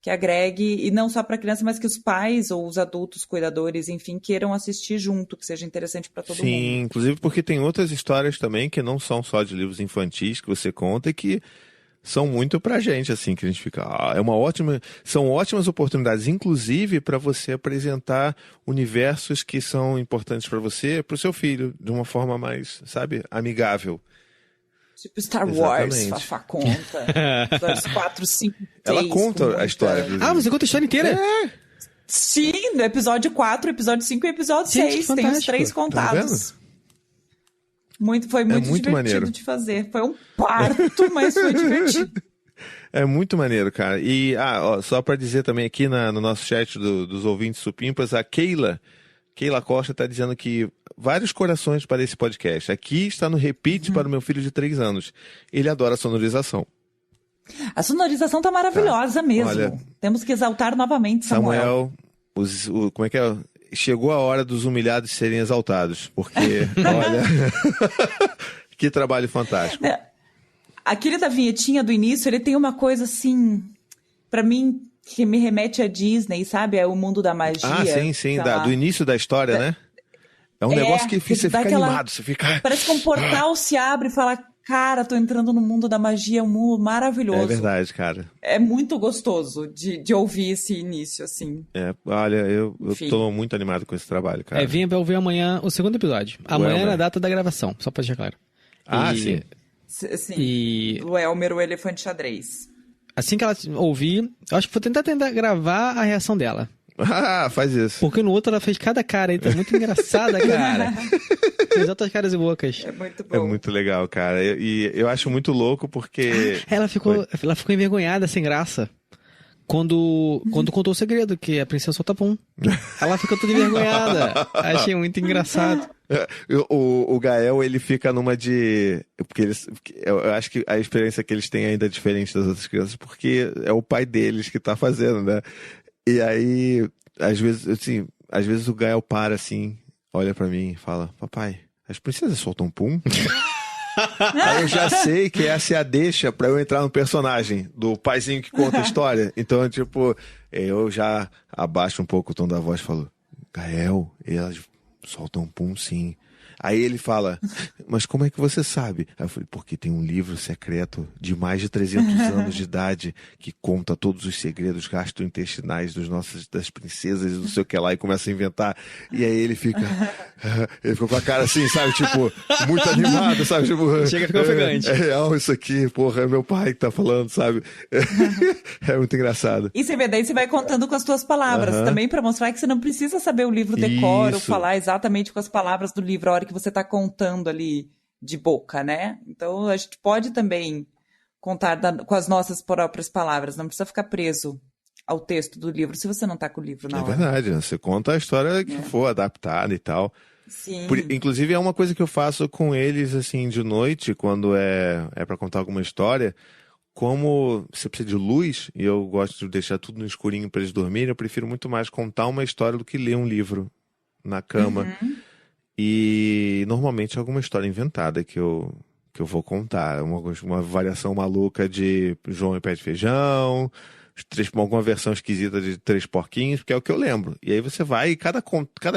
agregue, e não só para criança, mas que os pais ou os adultos, cuidadores, enfim, queiram assistir junto, que seja interessante para todo mundo. Sim, inclusive porque tem outras histórias também que não são só de livros infantis que você conta e que são muito pra gente, assim, que a gente fica... são ótimas oportunidades, inclusive para você apresentar universos que são importantes para você, pro seu filho, de uma forma mais, sabe, amigável. Tipo Star Wars, Fafá conta. Episódios 4, 5, 6. Ela conta a história. Você conta a história inteira? Sim, no episódio 4, episódio 5 e episódio 6. Tem os 3 contados. Tá foi muito divertido maneiro de fazer. Foi um parto, mas foi divertido. É muito maneiro, cara. E, só pra dizer também aqui no nosso chat dos ouvintes supimpas, a Keila Costa tá dizendo que vários corações para esse podcast. Aqui está no repeat para o meu filho de 3 anos. Ele adora a sonorização. A sonorização tá maravilhosa mesmo. Olha, temos que exaltar novamente Samuel. Como é que é? Chegou a hora dos humilhados serem exaltados, porque, olha, que trabalho fantástico. Aquele da vinhetinha do início, ele tem uma coisa assim, pra mim, que me remete a Disney, sabe? É o mundo da magia. Sim, do início da história, né? É um negócio que você fica animado, você fica... Parece que um portal se abre e fala, cara, tô entrando no mundo da magia, é um mundo maravilhoso. É verdade, cara. É muito gostoso de ouvir esse início, assim. Olha, eu tô muito animado com esse trabalho, cara. Vinha pra ouvir amanhã o 2º episódio. Amanhã é a data da gravação, só pra deixar claro. Sim. Sim, E do Elmer, o elefante xadrez. assim que ela ouvir, eu acho que vou tentar gravar a reação dela. Ah, faz isso. Porque no outro ela fez cada cara aí, tá muito engraçada, cara. Fez outras caras e bocas. É muito bom. É muito legal, cara. E eu acho muito louco porque... Ela ficou envergonhada, sem graça. Quando contou o segredo, que a princesa solta pum. Ela ficou toda envergonhada. Achei muito engraçado. O Gael, ele fica numa de... eu acho que a experiência que eles têm ainda é diferente das outras crianças, porque é o pai deles que tá fazendo, né? E aí, às vezes o Gael para assim, olha pra mim e fala, papai, as princesas soltam pum? Aí eu já sei que essa é a deixa pra eu entrar no personagem do paizinho que conta a história. Então, tipo, eu já abaixo um pouco o tom da voz e falo, Gael, elas soltam pum sim. Aí ele fala, mas como é que você sabe? Aí eu falei, porque tem um livro secreto de mais de 300 anos de idade que conta todos os segredos gastrointestinais das princesas e não sei o que lá, e começa a inventar. E aí ele fica com a cara assim, sabe, tipo, muito animado, sabe? Tipo, chega a ficar ofegante. É real isso aqui, porra, é meu pai que tá falando, sabe? É muito engraçado. E você vê, daí você vai contando com as tuas palavras também pra mostrar que você não precisa saber o livro decor ou falar exatamente com as palavras do livro a hora que você tá contando ali de boca, né? Então a gente pode também contar com as nossas próprias palavras, não precisa ficar preso ao texto do livro se você não tá com o livro na hora. É verdade, você conta a história que for adaptada e tal. Sim. Inclusive é uma coisa que eu faço com eles assim de noite, quando é pra contar alguma história. Como você precisa de luz, e eu gosto de deixar tudo no escurinho pra eles dormirem, eu prefiro muito mais contar uma história do que ler um livro na cama. E normalmente é alguma história inventada que eu vou contar. Uma variação maluca de João e Pé de Feijão, alguma versão esquisita de Três Porquinhos, porque é o que eu lembro. E aí você vai e cada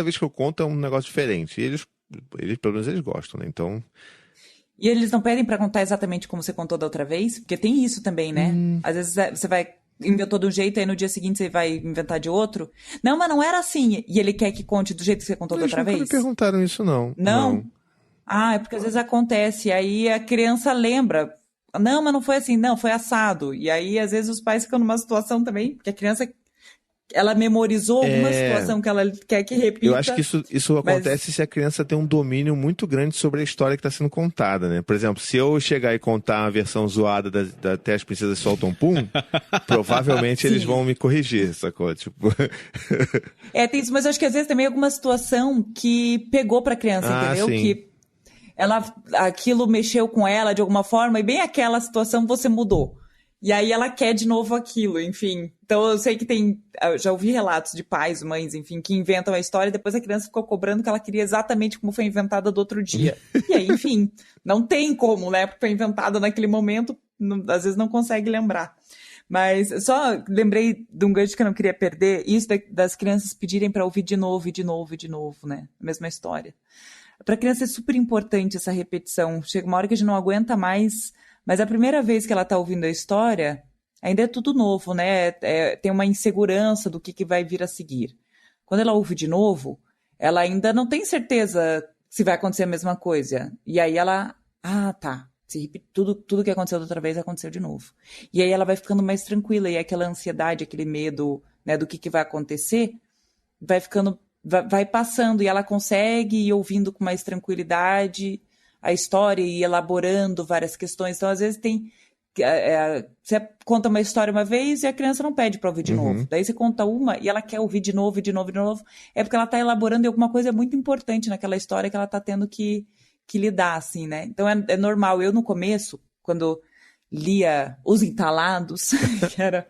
vez que eu conto é um negócio diferente. E eles pelo menos, eles gostam, né? Então... E eles não pedem pra contar exatamente como você contou da outra vez? Porque tem isso também, né? Às vezes você inventou de um jeito, aí no dia seguinte você vai inventar de outro. Não, mas não era assim. E ele quer que conte do jeito que você contou da outra vez? Nunca me perguntaram isso, não. Não? Ah, é porque às vezes acontece. E aí a criança lembra. Não, mas não foi assim. Não, foi assado. E aí, às vezes, os pais ficam numa situação também, porque a criança... Ela memorizou alguma situação que ela quer que repita. Eu acho que isso acontece se a criança tem um domínio muito grande sobre a história que está sendo contada, né? Por exemplo, se eu chegar e contar a versão zoada da Até as Princesas Soltam Pum, provavelmente eles vão me corrigir, sacou? Tipo... tem isso, mas eu acho que às vezes também alguma situação que pegou pra criança, entendeu? Sim. Que aquilo mexeu com ela de alguma forma e bem aquela situação você mudou. E aí ela quer de novo aquilo, enfim. Então eu sei que eu já ouvi relatos de pais, mães, enfim, que inventam a história e depois a criança ficou cobrando que ela queria exatamente como foi inventada do outro dia. E aí, enfim, não tem como, né? Porque foi inventada naquele momento, às vezes não consegue lembrar. Mas só lembrei de um gancho que eu não queria perder, isso das crianças pedirem para ouvir de novo, e de novo, e de novo, né? A mesma história. Para a criança é super importante essa repetição. Chega uma hora que a gente não aguenta mais... Mas a primeira vez que ela está ouvindo a história, ainda é tudo novo, né? Tem uma insegurança do que vai vir a seguir. Quando ela ouve de novo, ela ainda não tem certeza se vai acontecer a mesma coisa. E aí ela, tá, tudo que aconteceu da outra vez aconteceu de novo. E aí ela vai ficando mais tranquila, e aquela ansiedade, aquele medo, né, do que vai acontecer, vai passando, e ela consegue ir ouvindo com mais tranquilidade a história e elaborando várias questões. Então, às vezes, você conta uma história uma vez e a criança não pede para ouvir de novo. Daí você conta uma e ela quer ouvir de novo, de novo, de novo. É porque ela está elaborando alguma coisa muito importante naquela história que ela está tendo que lidar, assim, né? Então, é normal. Eu, no começo, quando lia Os Entalados, que era...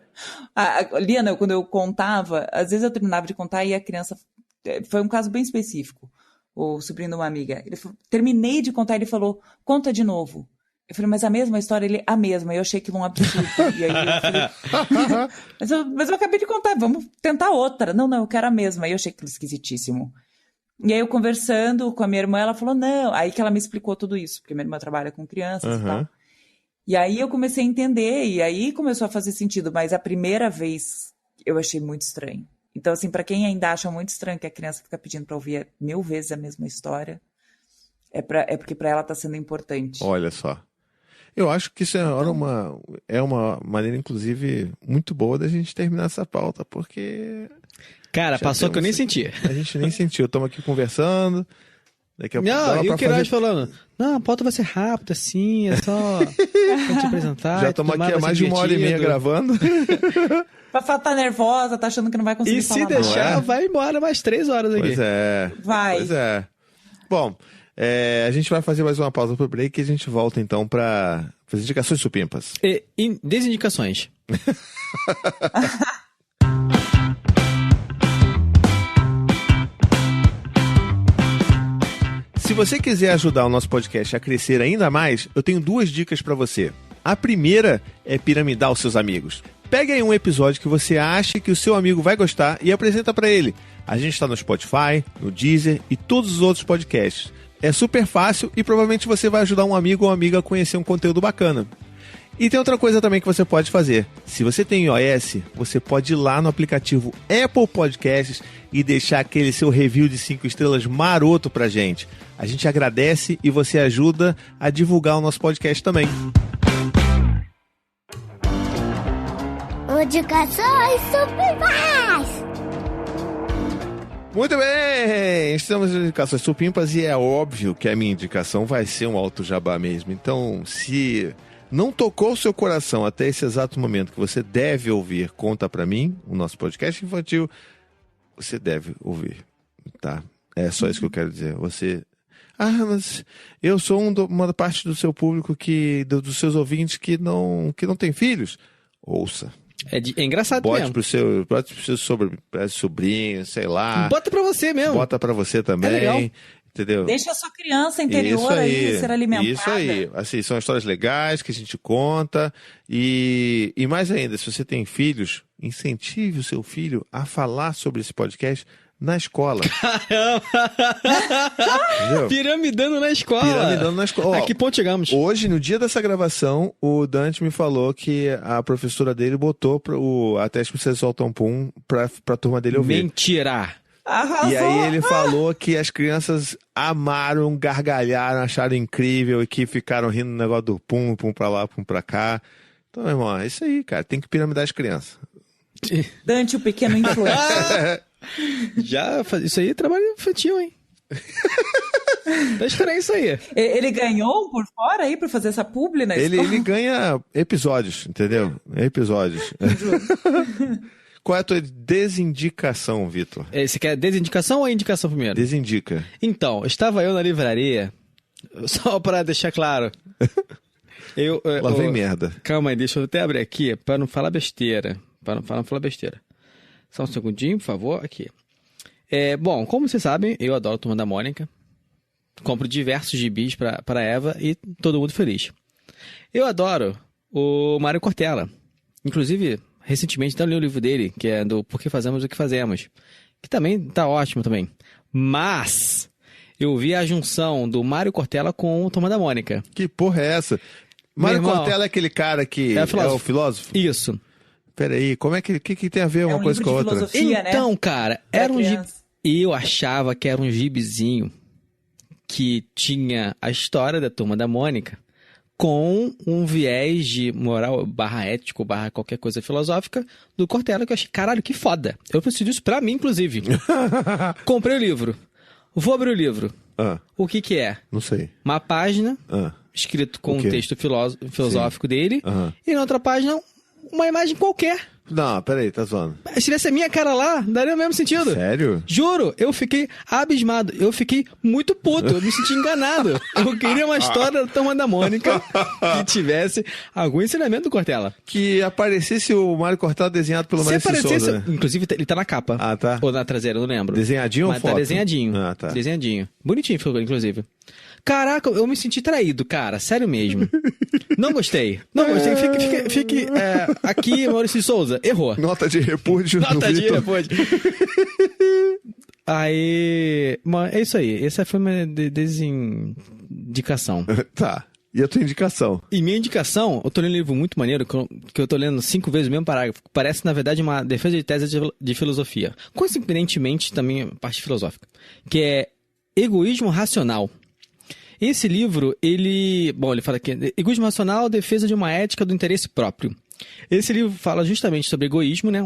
quando eu contava, às vezes eu terminava de contar e a criança... Foi um caso bem específico. O sobrinho de uma amiga. Terminei de contar, ele falou, conta de novo. Eu falei, mas a mesma história? Ele, a mesma. Eu achei aquilo um absurdo. E aí eu falei, mas eu acabei de contar, vamos tentar outra. Não, eu quero a mesma. Aí eu achei aquilo esquisitíssimo. E aí eu conversando com a minha irmã, ela falou, não. Aí que ela me explicou tudo isso, porque minha irmã trabalha com crianças e tal. E aí eu comecei a entender, e aí começou a fazer sentido. Mas a primeira vez eu achei muito estranho. Então, assim, para quem ainda acha muito estranho que a criança fica pedindo para ouvir 1000 vezes a mesma história, é porque para ela tá sendo importante. Olha só. Eu acho que isso é uma maneira, inclusive, muito boa da gente terminar essa pauta, porque... Cara, passou que eu nem senti. A gente nem sentiu. Estamos aqui conversando. Daqui a pouco Não, e o Queiroz falando, não, a pauta vai ser rápida, assim, é só pra te apresentar. Já estamos aqui há mais de 1h30 gravando. Fafá tá nervosa, tá achando que não vai conseguir falar nada. E se deixar, vai embora mais 3 horas aqui. Pois é. Vai. Pois é. Bom, a gente vai fazer mais uma pausa pro break e a gente volta então para as indicações supimpas. E desindicações. Se você quiser ajudar o nosso podcast a crescer ainda mais, eu tenho 2 dicas para você. A primeira é piramidar os seus amigos. Pegue aí um episódio que você acha que o seu amigo vai gostar e apresenta para ele. A gente está no Spotify, no Deezer e todos os outros podcasts. É super fácil e provavelmente você vai ajudar um amigo ou uma amiga a conhecer um conteúdo bacana. E tem outra coisa também que você pode fazer. Se você tem iOS, você pode ir lá no aplicativo Apple Podcasts e deixar aquele seu review de 5 estrelas maroto pra gente. A gente agradece e você ajuda a divulgar o nosso podcast também. Indicações supimpas! Muito bem! Estamos nas indicações supimpas e é óbvio que a minha indicação vai ser um alto jabá mesmo. Então, se não tocou o seu coração até esse exato momento que você deve ouvir Conta Pra Mim, o nosso podcast infantil, você deve ouvir, tá? É só isso que eu quero dizer. Você... mas eu sou uma parte do seu público, dos seus ouvintes que não tem filhos. Ouça. É engraçado mesmo. Bote pro seu sobrinho, sei lá. Bota pra você mesmo. Bota pra você também. É legal. Entendeu? Deixa a sua criança interior aí ser alimentada. Isso aí. Assim, são histórias legais que a gente conta. E mais ainda, se você tem filhos, incentive o seu filho a falar sobre esse podcast na escola. Caramba! Piramidando na escola. Piramidando na escola. A que ponto chegamos? Hoje, no dia dessa gravação, o Dante me falou que a professora dele botou a teste pra você soltar um pum pra turma dele ouvir. Mentira! Arrasou. E aí ele falou que as crianças amaram, gargalharam, acharam incrível e que ficaram rindo do negócio do pum pra lá, pum pra cá. Então, meu irmão, é isso aí, cara. Tem que piramidar as crianças. Dante, o pequeno influencer. Isso aí é trabalho infantil, hein? Tá estranho isso aí. Ele ganhou por fora aí pra fazer essa publi na escola? Ele ganha episódios, entendeu? Episódios. Qual é a tua desindicação, Vitor? Você quer desindicação ou a indicação primeiro? Desindica. Então, estava eu na livraria, só para deixar claro. Lá vem merda. Calma aí, deixa eu até abrir aqui para não falar besteira. Para não falar besteira. Só um segundinho, por favor, aqui. Bom, como vocês sabem, eu adoro a Turma da Mônica. Compro diversos gibis para Eva e todo mundo feliz. Eu adoro o Mário Cortella. Inclusive, recentemente até li o livro dele, que é do Por que Fazemos o que Fazemos. Que também tá ótimo também. Mas eu vi a junção do Mário Cortella com o Turma da Mônica. Que porra é essa? Mário Cortella é aquele cara que é o filósofo? Isso. Peraí, como é que tem a ver uma coisa com a outra? Então, né? cara, era um gibi. Eu achava que era um gibizinho que tinha a história da Turma da Mônica com um viés de moral, /ético, /qualquer coisa filosófica do Cortella, que eu achei, caralho, que foda. Eu preciso disso pra mim, inclusive. Comprei o livro. Vou abrir o livro. O que é? Não sei. Uma página, escrito com um texto filosófico dele, e na outra página, uma imagem qualquer. Não, peraí, tá zoando. Se tivesse a minha cara lá, daria o mesmo sentido. Sério? Juro, eu fiquei abismado. Eu fiquei muito puto. Eu me senti enganado. Eu queria uma história da Turma da Mônica que tivesse algum ensinamento do Cortella. Que aparecesse o Mário Cortella desenhado pelo Maurício Souza, né? Inclusive, ele tá na capa. Ah, tá. Ou na traseira, eu não lembro. Desenhadinho ou foto? Tá desenhadinho. Ah, tá. Desenhadinho. Bonitinho, inclusive. Caraca, eu me senti traído, cara. Sério mesmo. Não gostei. Fique aqui, Maurício Souza. Errou. Nota de repúdio. Nota de repúdio. Aí... É isso aí. Essa foi uma desindicação. Tá. E a tua indicação? E minha indicação, eu tô lendo um livro muito maneiro, que eu tô lendo 5 vezes o mesmo parágrafo. Parece, na verdade, uma defesa de tese de filosofia. Coincidentemente, também parte filosófica. Que é Egoísmo Racional. Esse livro, ele fala aqui, Egoísmo Racional, Defesa de uma Ética do Interesse Próprio. Esse livro fala justamente sobre egoísmo, né?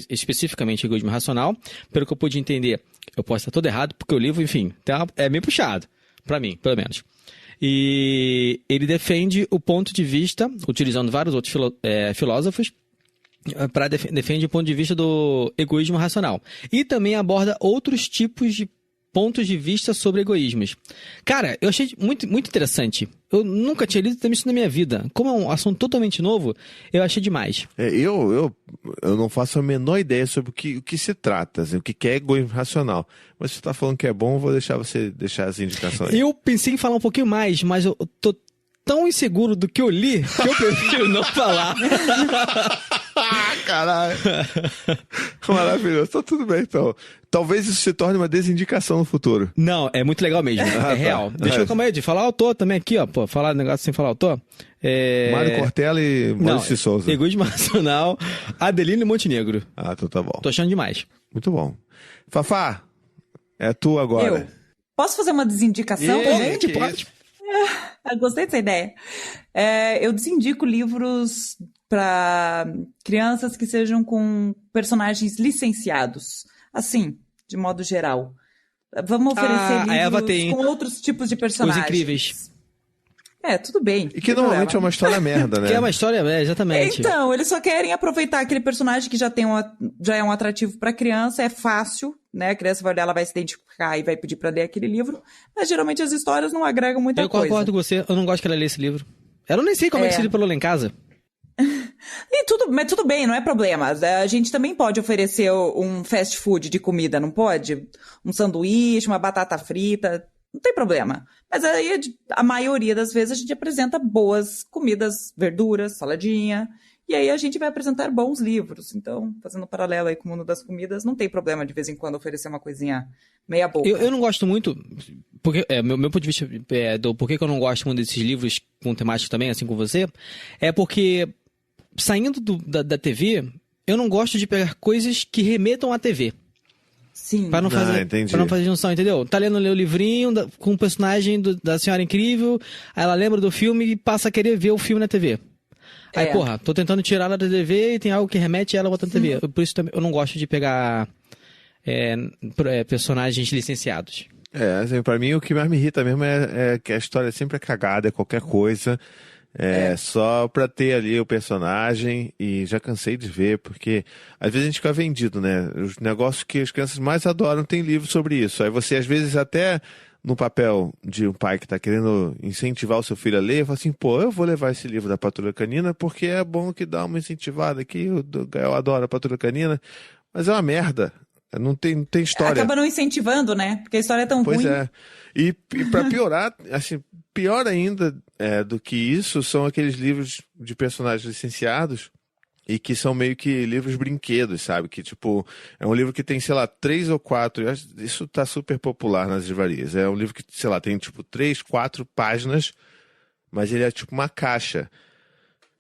Especificamente egoísmo racional. Pelo que eu pude entender, eu posso estar todo errado, porque o livro, enfim, é meio puxado, pra mim, pelo menos. E ele defende o ponto de vista, utilizando vários outros filósofos, defende o ponto de vista do egoísmo racional. E também aborda outros tipos de pontos de vista sobre egoísmos. Cara, eu achei muito, muito interessante. Eu nunca tinha lido também isso na minha vida. Como é um assunto totalmente novo, eu achei demais. Eu não faço a menor ideia sobre o que se trata, assim, o que é egoísmo racional. Mas se você está falando que é bom, eu vou deixar você deixar as indicações. Eu pensei em falar um pouquinho mais, mas eu tô tão inseguro do que eu li que eu prefiro não falar. Caralho. Maravilhoso. Então tudo bem, então. Talvez isso se torne uma desindicação no futuro. Não, é muito legal mesmo. É real. Deixa eu calma aí de falar autor também aqui, ó. Pô, falar negócio sem falar autor. Mário Cortella e Maurício Souza. Egoísmo Racional, Adelino Montenegro. Ah, então tá bom. Tô achando demais. Muito bom. Fafá, é tu agora. Eu. Posso fazer uma desindicação também? Pode. Eu gostei dessa ideia. Eu desindico livros para crianças que sejam com personagens licenciados. Assim, de modo geral. Vamos oferecer livros com outros tipos de personagens. Os Incríveis. Tudo bem. E que normalmente é uma história merda, né? Que é uma história, exatamente. Então, eles só querem aproveitar aquele personagem que já é um atrativo para criança, é fácil, né? A criança ela vai se identificar e vai pedir para ler aquele livro, mas geralmente as histórias não agregam muita coisa. Eu concordo com você, eu não gosto que ela lê esse livro. Eu nem sei como é que esse livro pra ler em casa. Mas tudo bem, não é problema. A gente também pode oferecer um fast food de comida, não pode? Um sanduíche, uma batata frita, não tem problema. Mas aí, a maioria das vezes, a gente apresenta boas comidas, verduras, saladinha, e aí a gente vai apresentar bons livros. Então, fazendo um paralelo aí com o mundo das comidas, não tem problema de vez em quando oferecer uma coisinha meia boca. Eu não gosto muito, porque meu ponto de vista do porquê que eu não gosto muito desses livros com temática também, assim como você, é porque saindo da TV, eu não gosto de pegar coisas que remetam à TV. Sim. Pra não fazer junção, entendeu? Tá lendo o livrinho com o personagem da Senhora Incrível, aí ela lembra do filme e passa a querer ver o filme na TV. Aí, porra, tô tentando tirar ela da TV e tem algo que remete ela botando na TV. Por isso também eu não gosto de pegar personagens licenciados. Assim, pra mim o que mais me irrita mesmo é que a história sempre é cagada, é qualquer coisa. Só pra ter ali o personagem, e já cansei de ver, porque às vezes a gente fica vendido, né? Os negócios que as crianças mais adoram tem livro sobre isso. Aí você, às vezes, até no papel de um pai que tá querendo incentivar o seu filho a ler, fala assim, pô, eu vou levar esse livro da Patrulha Canina porque é bom que dá uma incentivada aqui, eu adoro a Patrulha Canina, mas é uma merda. Não tem história. Acaba não incentivando, né? Porque a história é tão ruim. Pois é. E pra piorar, assim, pior ainda do que isso, são aqueles livros de personagens licenciados e que são meio que livros brinquedos, sabe? Que, tipo, é um livro que tem, sei lá, 3 ou 4, isso tá super popular nas livrarias. É um livro que, sei lá, tem, tipo, 3, 4 páginas, mas ele é tipo uma caixa.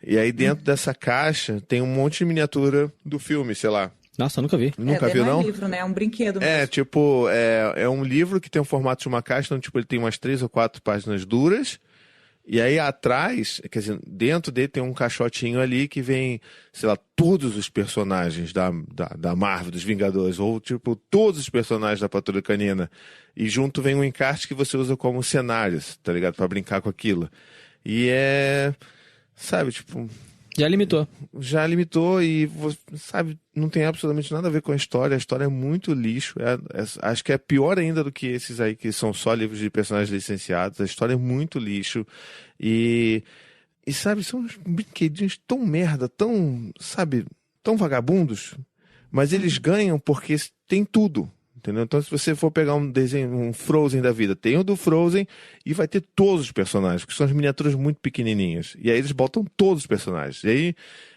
E aí dentro dessa caixa tem um monte de miniatura do filme, sei lá. Nossa, eu nunca vi. Nunca viu, não? É um livro, né? É um brinquedo mesmo. Tipo, é um livro que tem o formato de uma caixa, então, tipo, ele tem umas 3 ou 4 páginas duras, e aí atrás, quer dizer, dentro dele tem um caixotinho ali que vem, sei lá, todos os personagens da Marvel, dos Vingadores, ou, tipo, todos os personagens da Patrulha Canina. E junto vem um encarte que você usa como cenários, tá ligado? Pra brincar com aquilo. E sabe, tipo... Já limitou e, sabe, não tem absolutamente nada a ver com a história é muito lixo, acho que é pior ainda do que esses aí que são só livros de personagens licenciados, a história é muito lixo e sabe, são uns brinquedinhos tão merda, tão, sabe, tão vagabundos, mas eles ganham porque tem tudo. Entendeu? Então, se você for pegar um desenho, um Frozen da vida, tem o do Frozen e vai ter todos os personagens, que são as miniaturas muito pequenininhas. E aí eles botam todos os personagens. E aí,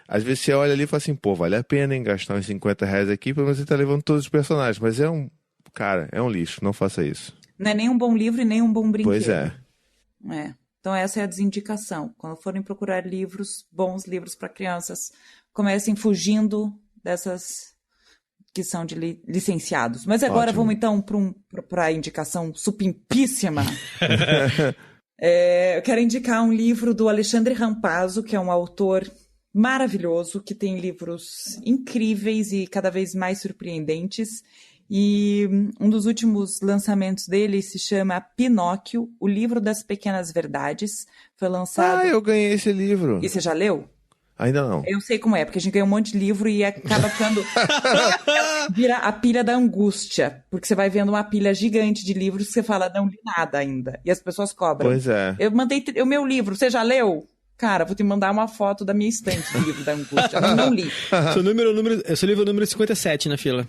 às vezes você olha ali e fala assim, pô, vale a pena, hein, gastar uns R$50 aqui, porque você tá levando todos os personagens. Mas é um lixo, não faça isso. Não é nem um bom livro e nem um bom brinquedo. Pois é. Então essa é a desindicação. Quando forem procurar livros, bons livros para crianças, comecem fugindo que são de licenciados. Mas agora Ótimo. vamos então para a indicação supimpíssima. Eu quero indicar um livro do Alexandre Rampazzo, que é um autor maravilhoso, que tem livros incríveis e cada vez mais surpreendentes. E um dos últimos lançamentos dele se chama Pinóquio, o livro das pequenas verdades. Foi lançado... Eu ganhei esse livro. E você já leu? Ainda não. Eu sei como é, porque a gente ganha um monte de livro e acaba ficando... Vira a pilha da angústia, porque você vai vendo uma pilha gigante de livros que você fala, não li nada ainda. E as pessoas cobram. Pois é. Eu mandei o meu livro, você já leu? Cara, vou te mandar uma foto da minha estante do livro da angústia. Eu não li. Seu livro é o número 57 na fila.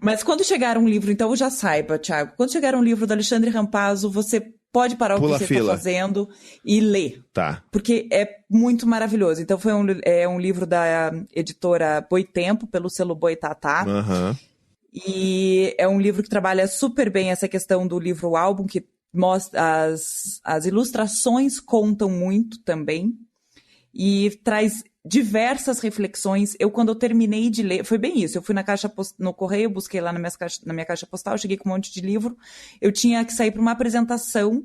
Mas quando chegar um livro, então já saiba, Thiago, quando chegar um livro do Alexandre Rampazzo, você pode parar o que você está fazendo e ler. Tá. Porque é muito maravilhoso. Então foi um livro da editora Boitempo, pelo selo Boitatá. E é um livro que trabalha super bem essa questão do livro-álbum, que mostra as ilustrações contam muito também. E traz diversas reflexões. Quando eu terminei de ler, foi bem isso. Eu fui no correio, busquei lá na minha caixa postal, cheguei com um monte de livro. Eu tinha que sair para uma apresentação.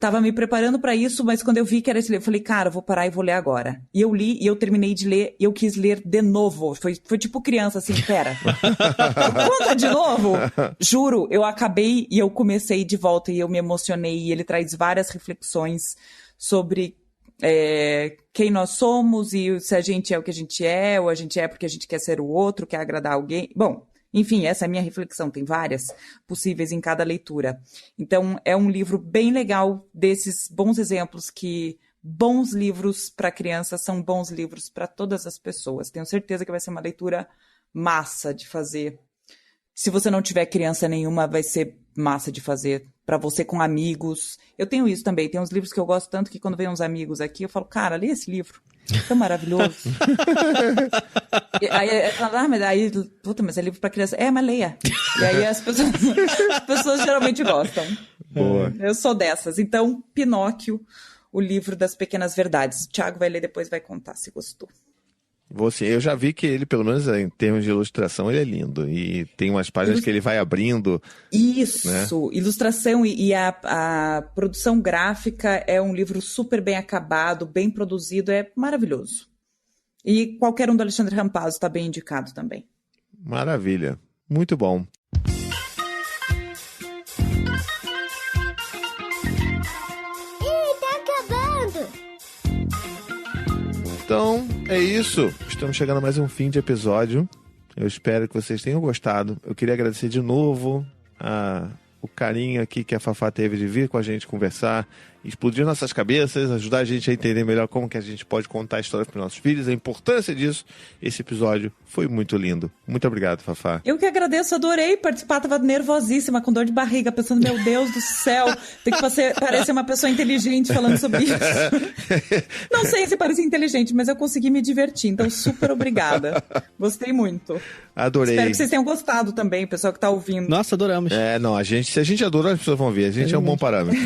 Tava me preparando para isso, mas quando eu vi que era esse livro, eu falei, cara, eu vou parar e vou ler agora. E eu li, e eu terminei de ler, e eu quis ler de novo. Foi tipo criança, assim, pera. Conta de novo? Juro, eu acabei e eu comecei de volta, e eu me emocionei. E ele traz várias reflexões sobre quem nós somos, e se a gente é o que a gente é, ou a gente é porque a gente quer ser o outro, quer agradar alguém. Bom... Enfim, essa é a minha reflexão, tem várias possíveis em cada leitura. Então, é um livro bem legal desses bons exemplos que bons livros para crianças são bons livros para todas as pessoas. Tenho certeza que vai ser uma leitura massa de fazer. Se você não tiver criança nenhuma, vai ser massa de fazer para você com amigos. Eu tenho isso também, tem uns livros que eu gosto tanto que quando vem uns amigos aqui, eu falo, cara, lê esse livro. Tão maravilhoso. Mas é livro pra criança. Mas leia. E aí as pessoas geralmente gostam. Boa. Eu sou dessas. Então, Pinóquio, o livro das pequenas verdades. O Thiago vai ler depois, vai contar se gostou. Eu já vi que ele, pelo menos em termos de ilustração, ele é lindo. E tem umas páginas que ele vai abrindo. Isso, né? Ilustração e a produção gráfica é um livro super bem acabado, bem produzido, é maravilhoso. E qualquer um do Alexandre Rampazzo está bem indicado também. Maravilha, muito bom. Então, é isso. Estamos chegando a mais um fim de episódio. Eu espero que vocês tenham gostado. Eu queria agradecer de novo o carinho aqui que a Fafá teve de vir com a gente conversar, explodir nossas cabeças, ajudar a gente a entender melhor como que a gente pode contar histórias para os nossos filhos, a importância disso. Esse episódio foi muito lindo. Muito obrigado, Fafá. Eu que agradeço, adorei participar, tava nervosíssima, com dor de barriga, pensando, meu Deus do céu, tem que parecer uma pessoa inteligente falando sobre isso. Não sei se parecia inteligente, mas eu consegui me divertir, então super obrigada. Gostei muito. Adorei. Espero que vocês tenham gostado também, o pessoal que tá ouvindo. Nossa, adoramos. Se a gente adora, as pessoas vão ver. A gente é um bom parâmetro.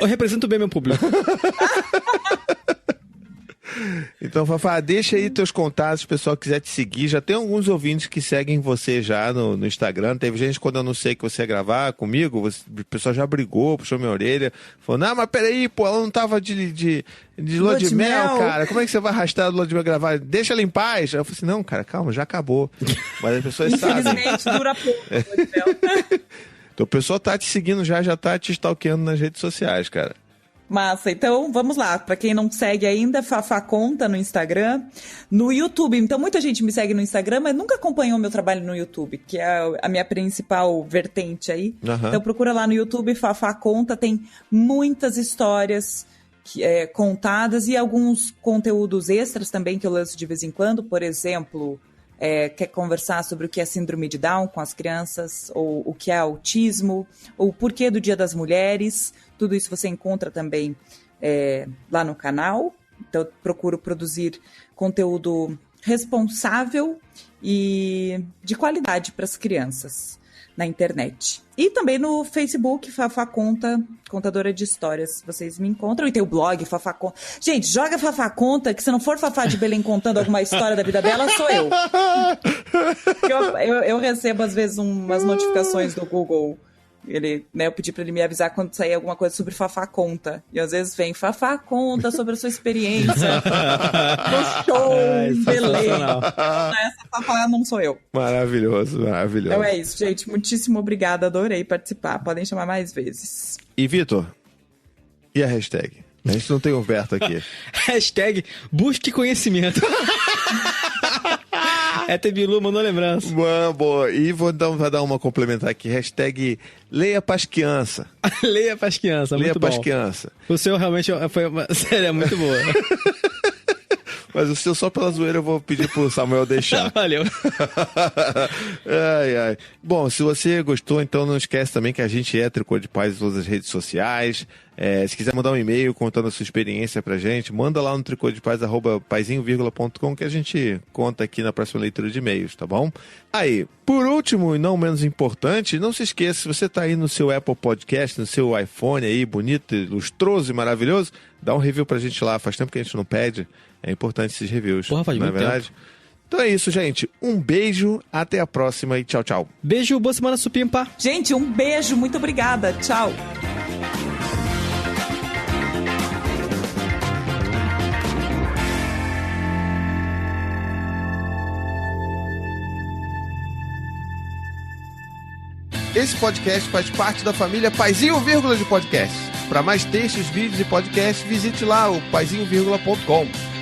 Eu represento bem meu público. Então, Fafá, deixa aí teus contatos, se o pessoal quiser te seguir. Já tem alguns ouvintes que seguem você já no Instagram. Teve gente, quando eu anunciei que você ia gravar comigo, o pessoal já brigou, puxou minha orelha. Falou, não, mas peraí, pô, ela não tava de lua de mel, cara. Como é que você vai arrastar a lua de mel gravar? Deixa ela em paz. Aí eu falei assim, não, cara, calma, já acabou. Mas as pessoas sabem. Infelizmente, dura pouco a lua de mel. Então o pessoal tá te seguindo já tá te stalkeando nas redes sociais, cara. Massa, então vamos lá. Para quem não segue ainda, Fafá Conta no Instagram, no YouTube. Então muita gente me segue no Instagram, mas nunca acompanhou o meu trabalho no YouTube, que é a minha principal vertente aí. Então procura lá no YouTube, Fafá Conta, tem muitas histórias contadas e alguns conteúdos extras também que eu lanço de vez em quando. Por exemplo, quer conversar sobre o que é síndrome de Down com as crianças, ou o que é autismo, ou o porquê do Dia das Mulheres. Tudo isso você encontra também lá no canal. Então, eu procuro produzir conteúdo responsável e de qualidade para as crianças. na internet. E também no Facebook, Fafá Conta, contadora de histórias. Vocês me encontram. E tem o blog, Fafá Conta. Gente, joga Fafá Conta, que se não for Fafá de Belém contando alguma história da vida dela, sou eu. Eu recebo, às vezes, umas notificações do Google. Eu pedi pra ele me avisar quando sair alguma coisa sobre Fafá Conta. E às vezes vem, Fafá Conta sobre a sua experiência no show, beleza. Essa Fafá não sou eu. Maravilhoso, maravilhoso. Então é isso, gente. Muitíssimo obrigada, adorei participar. Podem chamar mais vezes. E, Vitor, e a hashtag? A gente não tem Humberto aqui. Hashtag busque conhecimento. Bilu mandou lembrança. Boa. E vai dar uma complementar aqui. Hashtag leia pras crianças. Leia pras crianças, muito bom. Leia pras crianças. O seu realmente foi uma série muito boa. Mas o seu, só pela zoeira, eu vou pedir pro Samuel deixar. Valeu. Ai. Bom, se você gostou, então não esquece também que a gente é Tricô de Paz em todas as redes sociais. Se quiser mandar um e-mail contando a sua experiência pra gente, manda lá no tricôdepaz@paizinho.com que a gente conta aqui na próxima leitura de e-mails, tá bom? Aí, por último e não menos importante, não se esqueça, se você tá aí no seu Apple Podcast, no seu iPhone aí, bonito, lustroso e maravilhoso, dá um review pra gente lá. Faz tempo que a gente não pede. É importante esses reviews. Porra, faz muito verdade? Tempo. Então é isso, gente. Um beijo, até a próxima e tchau, tchau. Beijo, boa semana, Supimpa. Gente, um beijo, muito obrigada. Tchau. Esse podcast faz parte da família Paizinho Vírgula de Podcast. Para mais textos, vídeos e podcasts, visite lá o paizinho.com.